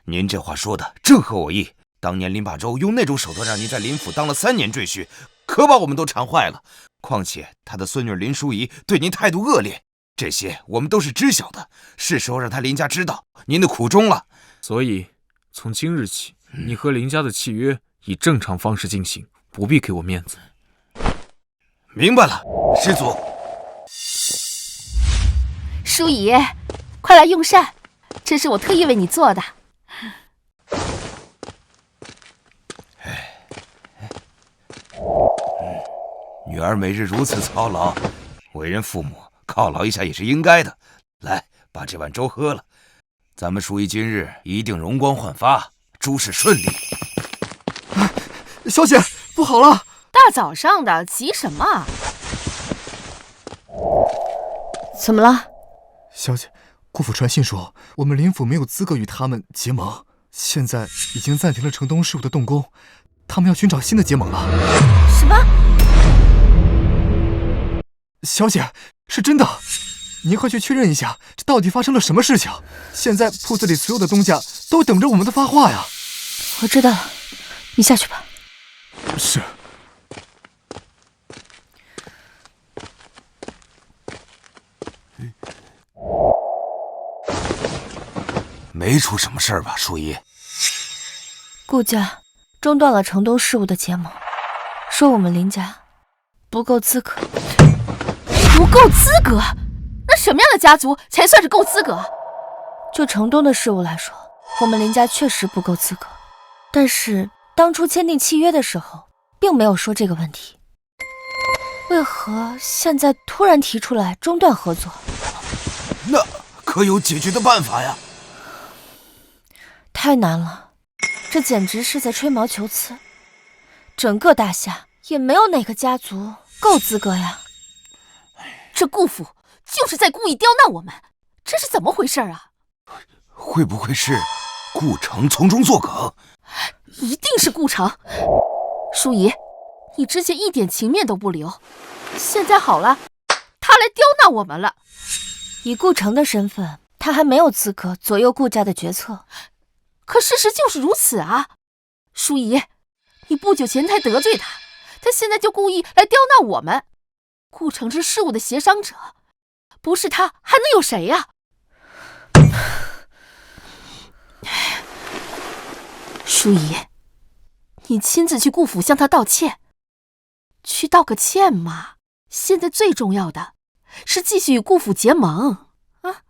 您这话说的正合我意。当年林霸周用那种手段让您在林府当了3年赘婿，可把我们都馋坏了。况且他的孙女林淑仪对您态度恶劣，这些我们都是知晓的，是时候让他林家知道您的苦衷了。所以从今日起，你和林家的契约以正常方式进行，不必给我面子。明白了，师祖。淑仪，快来用膳，这是我特意为你做的。女儿每日如此操劳，为人父母犒劳一下也是应该的。来，把这碗粥喝了，咱们淑仪今日一定容光焕发，诸事顺利。小姐，不好了！大早上的，急什么？怎么了？小姐，顾府传信说，我们林府没有资格与他们结盟，现在已经暂停了城东事务的动工，他们要寻找新的结盟了。什么？小姐，是真的。您快去确认一下，这到底发生了什么事情？现在铺子里所有的东家都等着我们的发话呀。我知道了，你下去吧。是。没出什么事儿吧，淑仪？顾家中断了城东事务的结盟，说我们林家不够资格。不够资格？那什么样的家族才算是够资格？就城东的事务来说，我们林家确实不够资格，但是当初签订契约的时候并没有说这个问题，为何现在突然提出来中断合作？那可有解决的办法呀？太难了，这简直是在吹毛求疵。整个大夏也没有哪个家族够资格呀。这顾府就是在故意刁难我们，这是怎么回事啊？会不会是顾城从中作梗？一定是顾城。淑仪，你之前一点情面都不留，现在好了，他来刁难我们了。以顾城的身份，他还没有资格左右顾家的决策。可事实就是如此啊！淑仪，你不久前才得罪他，他现在就故意来刁难我们。顾城是事务的协商者，不是他还能有谁呀？淑仪，你亲自去顾府向他道歉，去道个歉嘛。现在最重要的是继续与顾府结盟啊！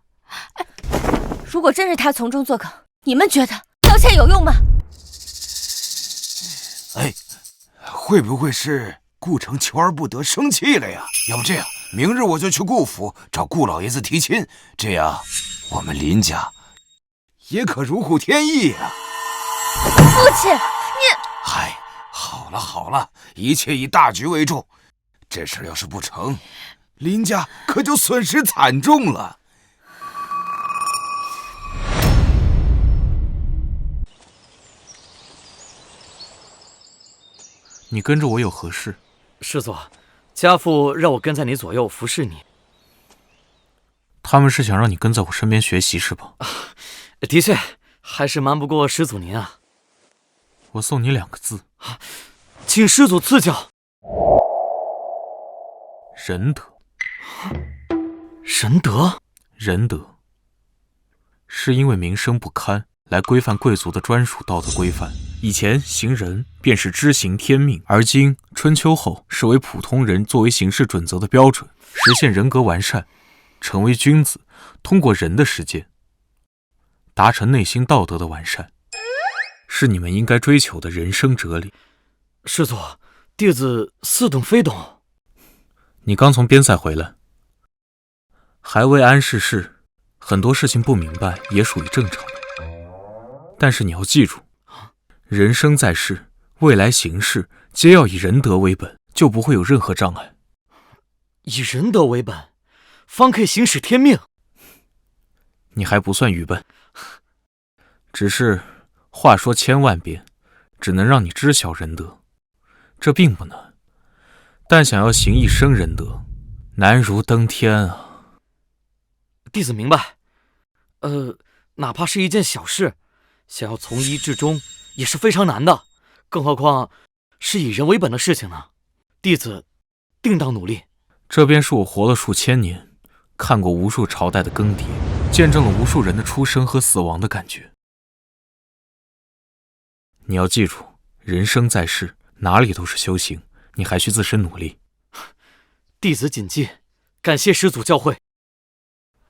如果真是他从中作梗，你们觉得道歉有用吗？哎，会不会是顾城求而不得生气了呀？要不这样，明日我就去顾府找顾老爷子提亲，这样我们林家也可如虎添翼呀。父亲，你……嗨，好了好了，一切以大局为重。这事要是不成，林家可就损失惨重了。你跟着我有何事？师祖，家父让我跟在你左右服侍你。他们是想让你跟在我身边学习是吧？的确，还是瞒不过师祖您啊。我送你2个字，请师祖赐教。仁德。仁德？仁德是因为名声不堪，来规范贵族的专属道德规范。以前行仁便是知行天命，而今春秋后视为普通人作为行事准则的标准，实现人格完善，成为君子，通过仁的实践，达成内心道德的完善，是你们应该追求的人生哲理。师祖，弟子似懂非懂。你刚从边塞回来，还未谙世事，很多事情不明白也属于正常的。但是你要记住，人生在世，未来行事皆要以仁德为本，就不会有任何障碍。以仁德为本，方可以行使天命。你还不算愚笨，只是话说千万遍，只能让你知晓仁德，这并不难。但想要行一生仁德，难如登天啊！弟子明白。哪怕是一件小事，想要从一至终也是非常难的，更何况是以人为本的事情呢？弟子定当努力。这便是我活了数千年，看过无数朝代的更迭，见证了无数人的出生和死亡的感觉。你要记住，人生在世，哪里都是修行，你还需自身努力。弟子谨记，感谢师祖教诲。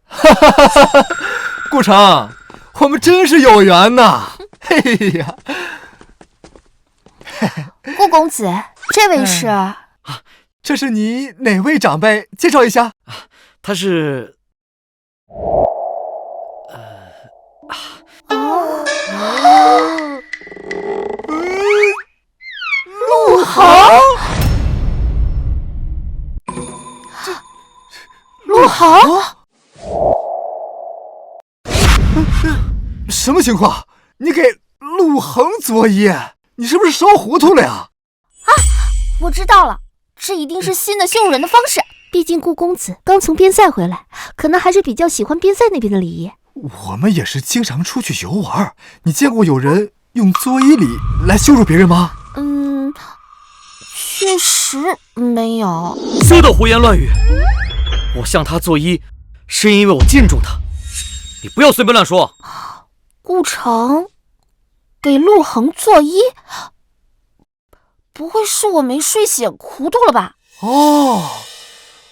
哈哈哈哈！顾城，我们真是有缘呐！嘿呀，顾公子，这位是？这是你哪位长辈？介绍一下。他是……陆航。陆航？什么情况？你给陆恒作揖？你是不是烧糊涂了呀？我知道了，这一定是新的羞辱人的方式。毕竟顾公子刚从边塞回来，可能还是比较喜欢边塞那边的礼仪。我们也是经常出去游玩，你见过有人用作揖礼来羞辱别人吗？确实没有。休得胡言乱语！我向他作揖，是因为我敬重他。你不要随便乱说。顾城给陆恒作揖，不会是我没睡醒糊涂了吧？哦，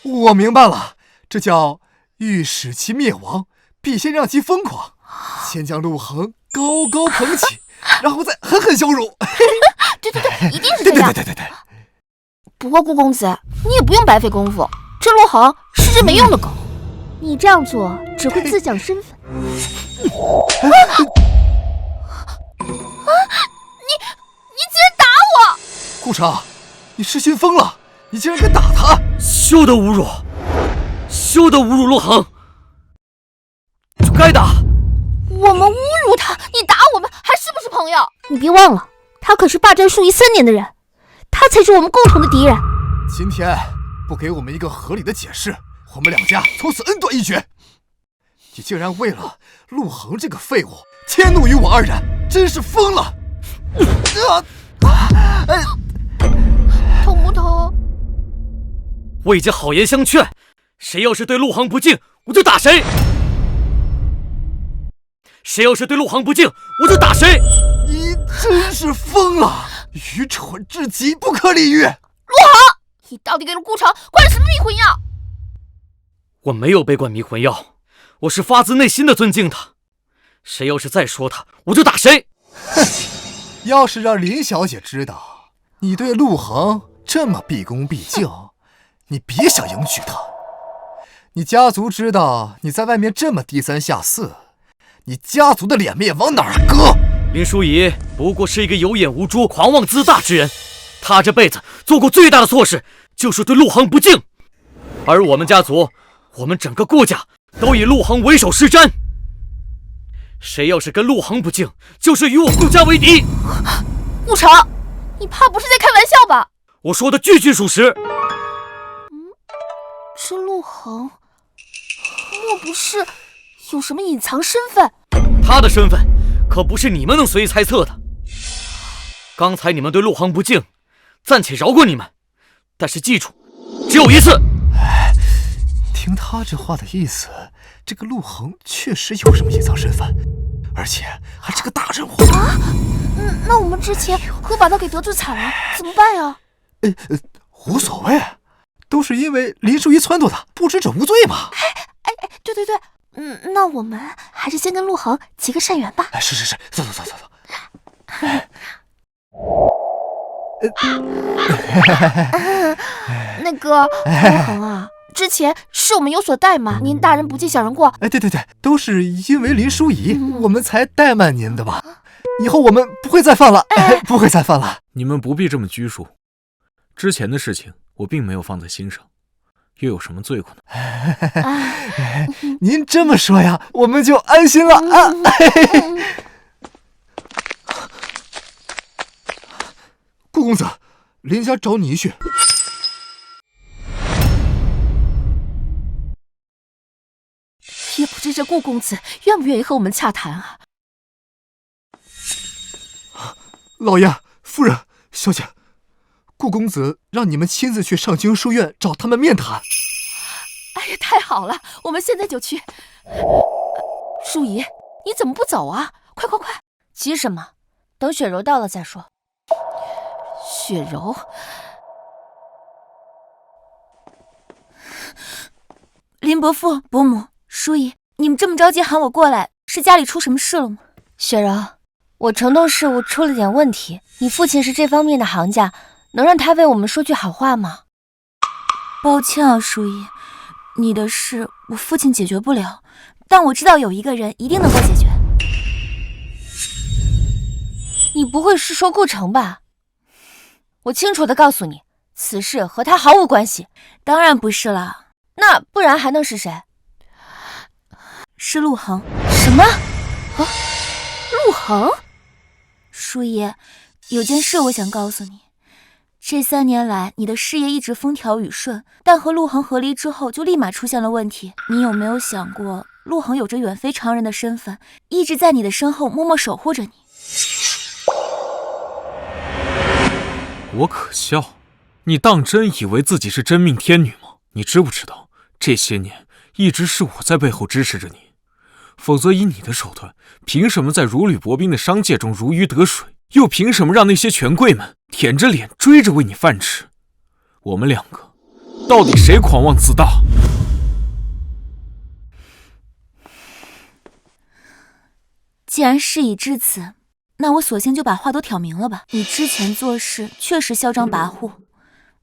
我明白了，这叫欲使其灭亡，必先让其疯狂。先将陆恒高高捧起，然后再狠狠羞辱。对，一定是这样。对。不过顾公子，你也不用白费功夫，这陆恒是只没用的狗。你这样做只会自降身份。你竟然打我！顾城，你失心疯了，你竟然敢打他！休得侮辱！休得侮辱陆恒！就该打！我们侮辱他，你打我们，还是不是朋友？你别忘了，他可是霸占数夷3年的人，他才是我们共同的敌人。今天不给我们一个合理的解释，我们两家从此恩断义绝。你竟然为了陆恒这个废物迁怒于我二人，真是疯了！痛不痛？我已经好言相劝，谁要是对陆恒不敬，我就打谁；谁要是对陆恒不敬，我就打谁。你真是疯了，愚蠢至极，不可理喻！陆恒，你到底给了顾城灌了什么迷魂药？我没有被灌迷魂药，我是发自内心的尊敬他。谁要是再说他，我就打谁。哼，要是让林小姐知道你对陆恒这么毕恭毕敬，你别想迎娶她。你家族知道你在外面这么低三下四，你家族的脸面往哪儿搁？林淑仪不过是一个有眼无珠、狂妄自大之人，他这辈子做过最大的错事就是对陆恒不敬。而我们家族，我们整个顾家都以陆恒为首是瞻。谁要是跟陆恒不敬，就是与我顾家为敌。顾城，你怕不是在开玩笑吧？我说的句句属实。这陆恒莫不是有什么隐藏身份？他的身份可不是你们能随意猜测的。刚才你们对陆恒不敬，暂且饶过你们，但是记住，只有一次。听他这话的意思，这个陆恒确实有什么隐藏身份，而且还是个大人物啊！那我们之前可把他给得罪惨了，怎么办呀？无所谓，都是因为林淑仪撺掇的，不知者无罪嘛。对，那我们还是先跟陆恒结个善缘吧。是，走。那个陆恒啊，之前是我们有所怠慢，您大人不计小人过。对，都是因为林淑仪，我们才怠慢您的吧。以后我们不会再犯了，不会再犯了。你们不必这么拘束，之前的事情我并没有放在心上，又有什么罪过呢？您这么说呀，我们就安心了啊。顾公子，林家找你一叙。也不知这顾公子愿不愿意和我们洽谈啊？老爷、夫人、小姐，顾公子让你们亲自去上京书院找他们面谈。哎呀，太好了，我们现在就去。淑仪，你怎么不走啊？快！急什么？等雪柔到了再说。雪柔，林伯父、伯母、淑仪，你们这么着急喊我过来，是家里出什么事了吗？雪柔，我城东事务出了点问题，你父亲是这方面的行家，能让他为我们说句好话吗？抱歉啊，淑仪，你的事我父亲解决不了，但我知道有一个人一定能够解决。你不会是说顾城吧？我清楚地告诉你，此事和他毫无关系。当然不是了，那不然还能是谁？是陆恒。什么？陆恒？淑仪，有件事我想告诉你，这3年来你的事业一直风调雨顺，但和陆恒和离之后就立马出现了问题。你有没有想过，陆恒有着远非常人的身份，一直在你的身后默默守护着你？我可笑，你当真以为自己是真命天女吗？你知不知道，这些年一直是我在背后支持着你，否则以你的手段，凭什么在如履薄冰的商界中如鱼得水？又凭什么让那些权贵们舔着脸追着喂你饭吃？我们两个，到底谁狂妄自大？既然事已至此，那我索性就把话都挑明了吧。你之前做事确实嚣张跋扈，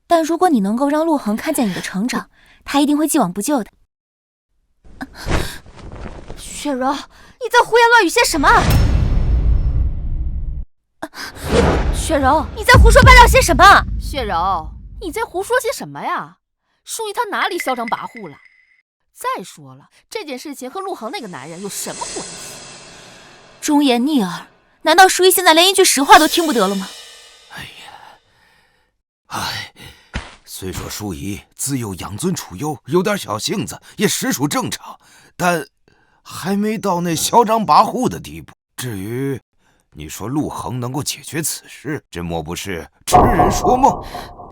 但如果你能够让陆恒看见你的成长，他一定会既往不咎的。雪柔，你在胡言乱语些什么？雪柔，你在胡说八道些什么？雪柔，你在胡说些什么呀？淑仪她哪里嚣张跋扈了？再说了，这件事情和陆恒那个男人有什么关系？忠言逆耳，难道淑仪现在连一句实话都听不得了吗？虽说淑仪自幼养尊处优，有点小性子，也实属正常，但还没到那嚣张跋扈的地步。至于你说陆恒能够解决此事，这莫不是痴人说梦？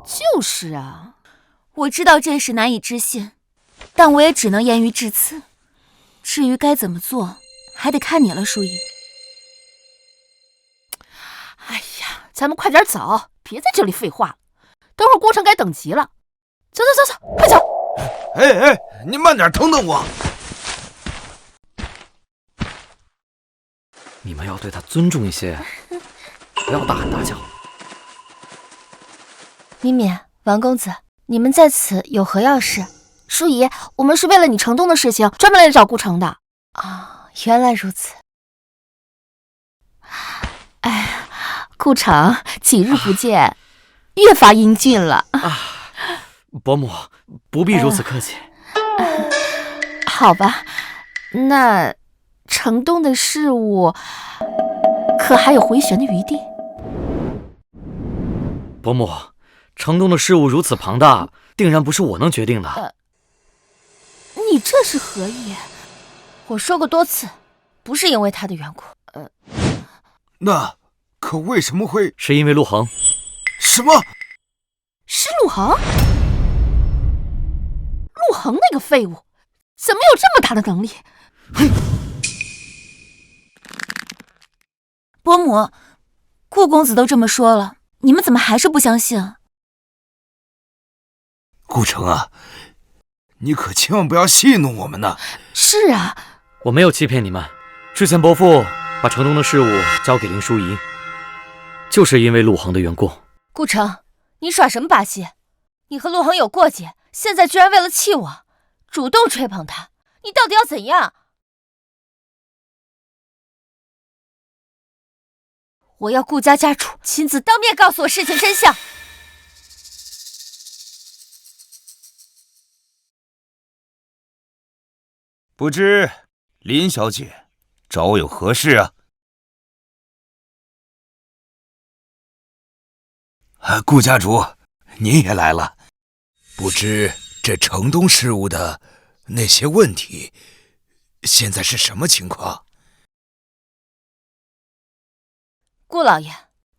就是啊，我知道这事难以置信，但我也只能言于至此。至于该怎么做，还得看你了，淑仪。哎呀，咱们快点走，别在这里废话了。等会儿顾城该等急了。走，快走！你慢点，等等我。你们要对他尊重一些，不要大喊大叫。敏敏、王公子，你们在此有何要事？淑仪，我们是为了你城东的事情专门来找顾城的。啊，原来如此。哎，顾城，几日不见，越发英俊了。伯母不必如此客气。好吧，那城东的事务可还有回旋的余地？伯母，城东的事务如此庞大，定然不是我能决定的。你这是何意？我说过多次，不是因为他的缘故。那可为什么会？是因为陆恒。什么？是陆恒？陆恒那个废物，怎么有这么大的能力？伯母，顾公子都这么说了，你们怎么还是不相信啊？顾城啊，你可千万不要戏弄我们呢。是啊，我没有欺骗你们。之前伯父把城东的事务交给林淑仪，就是因为陆恒的缘故。顾城，你耍什么把戏？你和陆恒有过节，现在居然为了气我，主动吹捧他，你到底要怎样？我要顾家家主亲自当面告诉我事情真相。不知林小姐找我有何事啊？顾家主，您也来了。不知这城东事务的那些问题，现在是什么情况？顾老爷，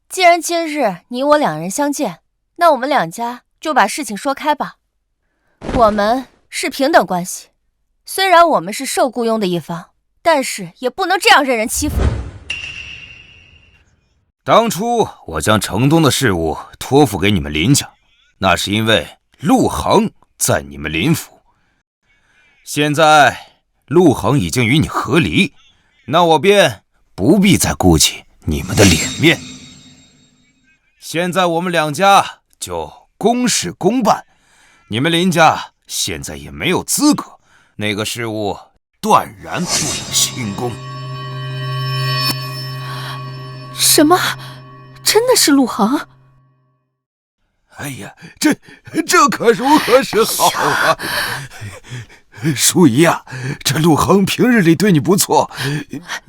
既然今日你我两人相见，那我们两家就把事情说开吧。我们是平等关系，虽然我们是受雇佣的一方，但是也不能这样任人欺负。当初我将城东的事务托付给你们林家，那是因为陆恒在你们林府。现在陆恒已经与你和离，那我便不必再顾及你们的脸面。现在我们两家就公事公办，你们林家现在也没有资格，那个事务断然不能兴工。什么？真的是陆恒？哎呀，这可如何是好啊！淑仪啊，这陆恒平日里对你不错，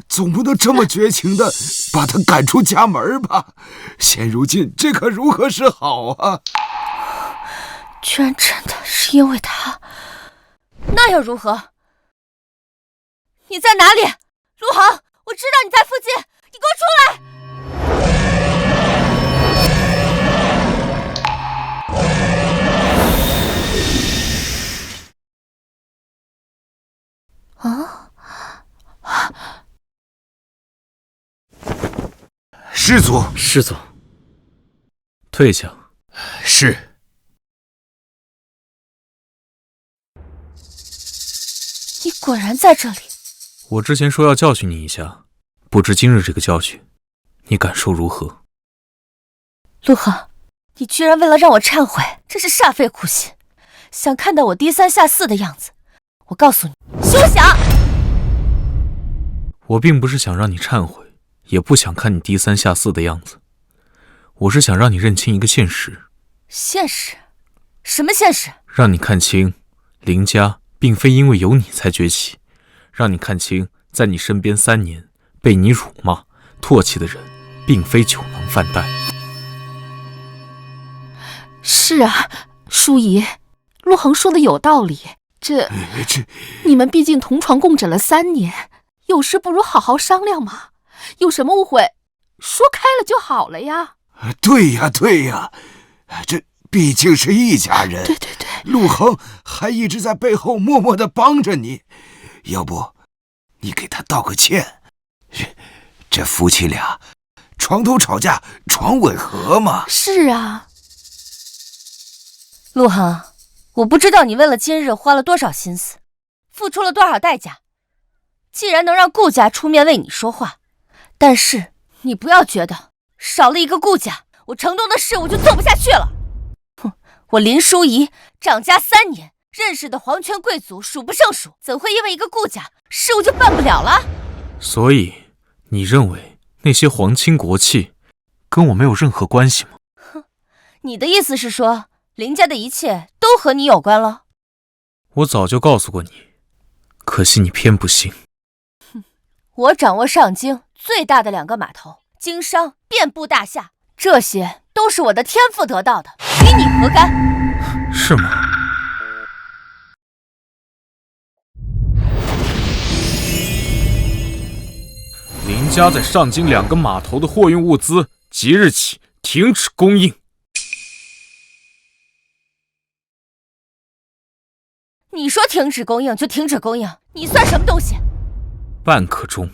总不能这么绝情的把他赶出家门吧？现如今这可如何是好啊？居然真的是因为他，那又如何？你在哪里，陆恒？我知道你在附近，你给我出来！师祖，师祖，退下。是。你果然在这里。我之前说要教训你一下，不知今日这个教训，你感受如何？陆恒，你居然为了让我忏悔，真是煞费苦心，想看到我低三下四的样子。我告诉你，休想！我并不是想让你忏悔，也不想看你低三下四的样子，我是想让你认清一个现实。现实？什么现实？让你看清林家并非因为有你才崛起，让你看清在你身边3年被你辱骂唾弃的人并非酒囊饭袋。是啊，淑仪，陆恒说的有道理。你们毕竟同床共枕了3年，有事不如好好商量嘛。有什么误会，说开了就好了呀。对呀，对呀，这毕竟是一家人。对，陆恒还一直在背后默默地帮着你，要不你给他道个歉？这夫妻俩床头吵架床尾和嘛。是啊。陆恒，我不知道你为了今日花了多少心思，付出了多少代价。既然能让顾家出面为你说话，但是你不要觉得少了一个顾家，我城东的事我就做不下去了。哼，我林淑仪掌家3年，认识的皇权贵族数不胜数，怎会因为一个顾家事务就办不了了？所以你认为那些皇亲国戚跟我没有任何关系吗？哼，你的意思是说林家的一切都和你有关了？我早就告诉过你，可惜你偏不信。我掌握上京最大的2个码头，经商遍布大夏，这些都是我的天赋得到的，与你何干？是吗？林家在上京2个码头的货运物资，即日起停止供应。你说停止供应就停止供应，你算什么东西？半刻钟。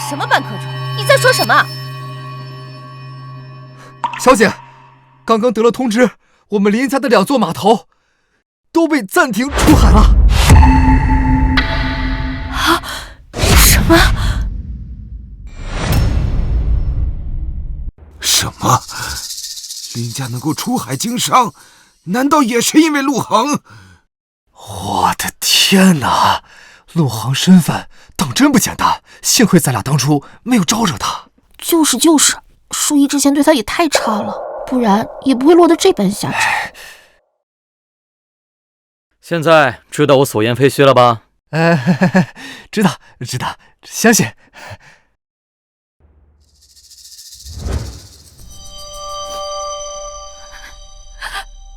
什么半刻钟？你在说什么？小姐，刚刚得了通知，我们林家的2座码头都被暂停出海了。啊？什么？什么？林家能够出海经商，难道也是因为陆恒？我的天哪！陆恒身份当真不简单，幸亏咱俩当初没有招惹他。就是，淑仪之前对他也太差了，不然也不会落得这般下场。现在知道我所言非虚了吧？知道，相信。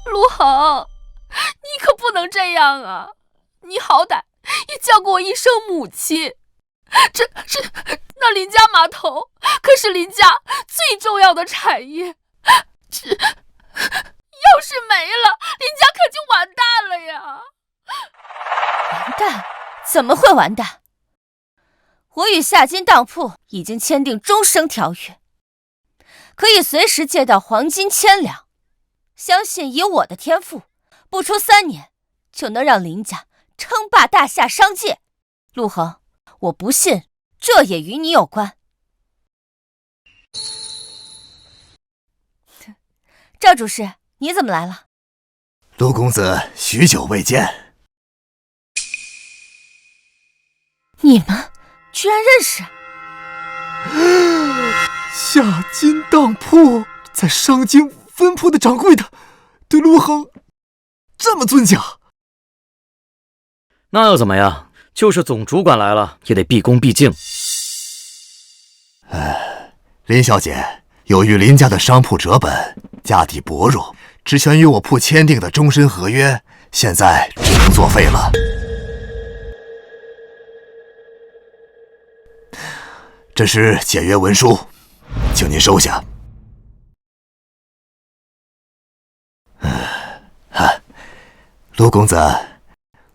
陆恒，你可不能这样啊！你好歹也叫过我一声母亲，那林家码头可是林家最重要的产业，要是没了，林家可就完蛋了呀！完蛋？怎么会完蛋？我与夏金当铺已经签订终生条约，可以随时借到黄金1000两，相信以我的天赋，不出3年就能让林家称霸大夏商界。陆恒，我不信这也与你有关。赵主事，你怎么来了？陆公子许久未见。你们居然认识？夏金当铺在商京分铺的掌柜的对陆恒这么尊敬。那又怎么样？就是总主管来了，也得毕恭毕敬。林小姐，由于林家的商铺折本，家底薄弱，之前与我铺签订的终身合约，现在只能作废了。这是解约文书，请您收下。陆公子，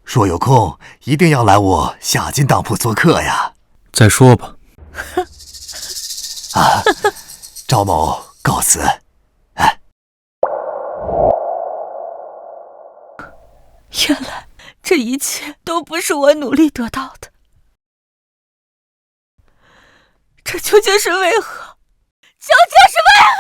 若有空，一定要来我夏金当铺做客呀。再说吧。赵某告辞。原来这一切都不是我努力得到的，这究竟是为何？究竟是为何？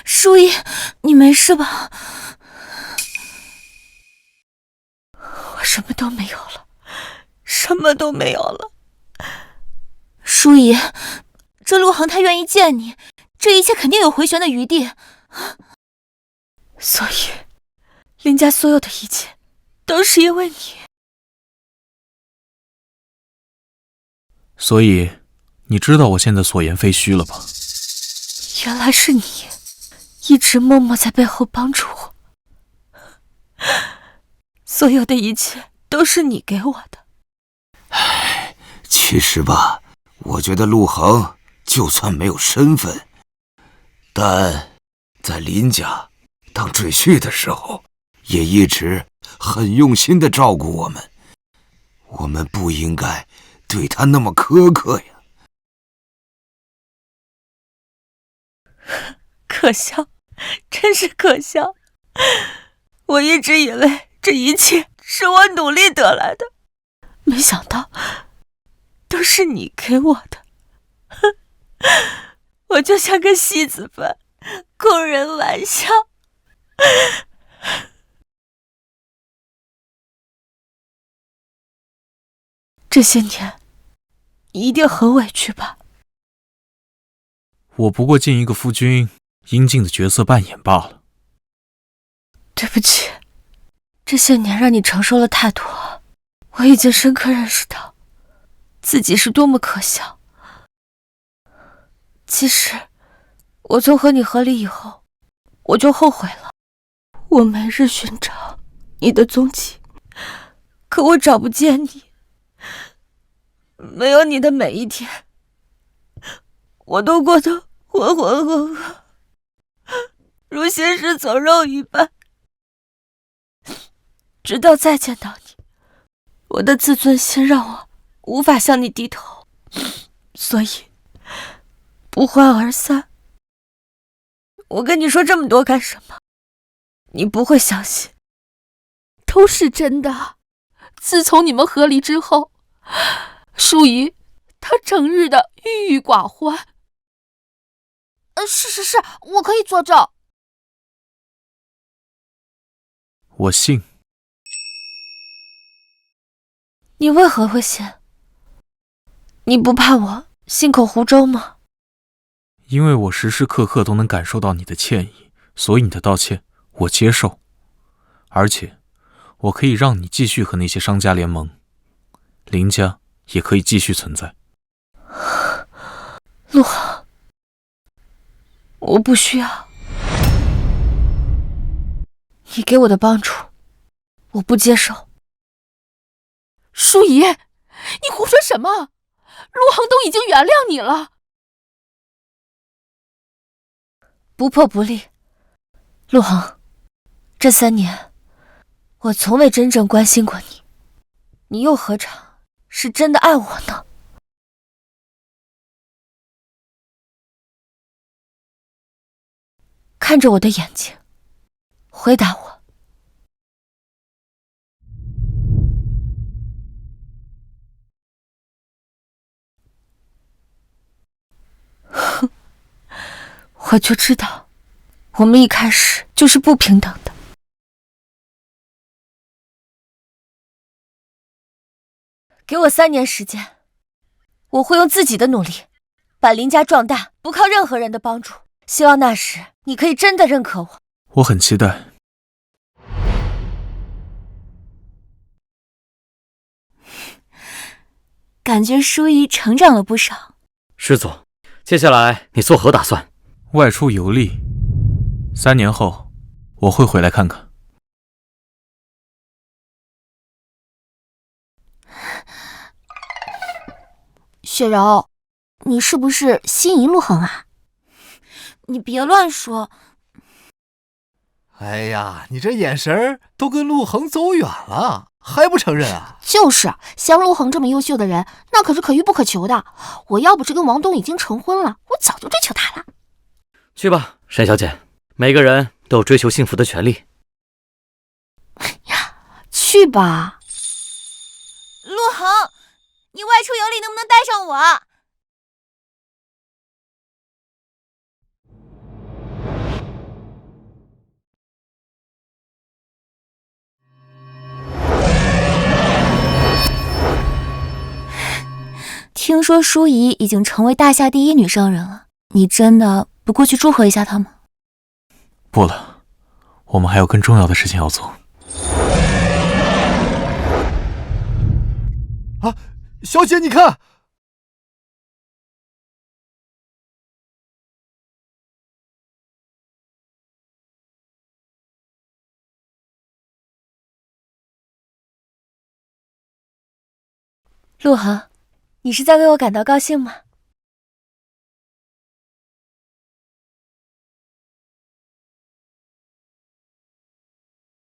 淑仪，你没事吧？我什么都没有了，什么都没有了。淑仪，这陆恒他愿意见你，这一切肯定有回旋的余地。所以，林家所有的一切，都是因为你。所以，你知道我现在所言非虚了吧？原来是你，一直默默在背后帮助我。所有的一切都是你给我的。其实吧，我觉得陆恒就算没有身份，但在林家当赘婿的时候，也一直很用心的照顾我们。我们不应该对他那么苛刻呀。可笑，真是可笑！我一直以为这一切是我努力得来的，没想到都是你给我的。我就像个戏子般供人玩笑。这些年，你一定很委屈吧？我不过尽一个夫君应尽的角色扮演罢了。对不起，这些年让你承受了太多，我已经深刻认识到自己是多么可笑。其实，我从和你和离以后，我就后悔了。我每日寻找你的踪迹，可我找不见你。没有你的每一天，我都过得浑浑噩噩，如行尸走肉一般。直到再见到你，我的自尊心让我无法向你低头，所以不欢而散。我跟你说这么多干什么？你不会相信。都是真的。自从你们和离之后，淑仪她整日的郁郁寡欢。是，我可以作证。我信。你为何会信？你不怕我信口胡诌吗？因为我时时刻刻都能感受到你的歉意，所以你的道歉我接受，而且我可以让你继续和那些商家联盟，林家也可以继续存在。陆航，我不需要你给我的帮助，我不接受。淑仪，你胡说什么？陆恒都已经原谅你了。不破不立。陆航，这3年我从未真正关心过你，你又何尝是真的爱我呢？看着我的眼睛，回答我。哼，我就知道，我们一开始就是不平等的。给我3年时间，我会用自己的努力把林家壮大，不靠任何人的帮助。希望那时你可以真的认可我。我很期待。感觉淑仪成长了不少。师祖，接下来你作何打算？外出游历，3年后我会回来看看。雪柔，你是不是心仪陆恒啊？你别乱说。哎呀，你这眼神都跟陆恒走远了，还不承认啊？就是，像陆恒这么优秀的人，那可是可遇不可求的。我要不是跟王东已经成婚了，我早就追求他了。去吧，沈小姐，每个人都有追求幸福的权利。去吧。陆恒，你外出游历能不能带上我？听说淑仪已经成为大夏第1女商人了，你真的不过去祝贺一下她吗？不了，我们还有更重要的事情要做。啊，小姐，你看。陆恒，你是在为我感到高兴吗？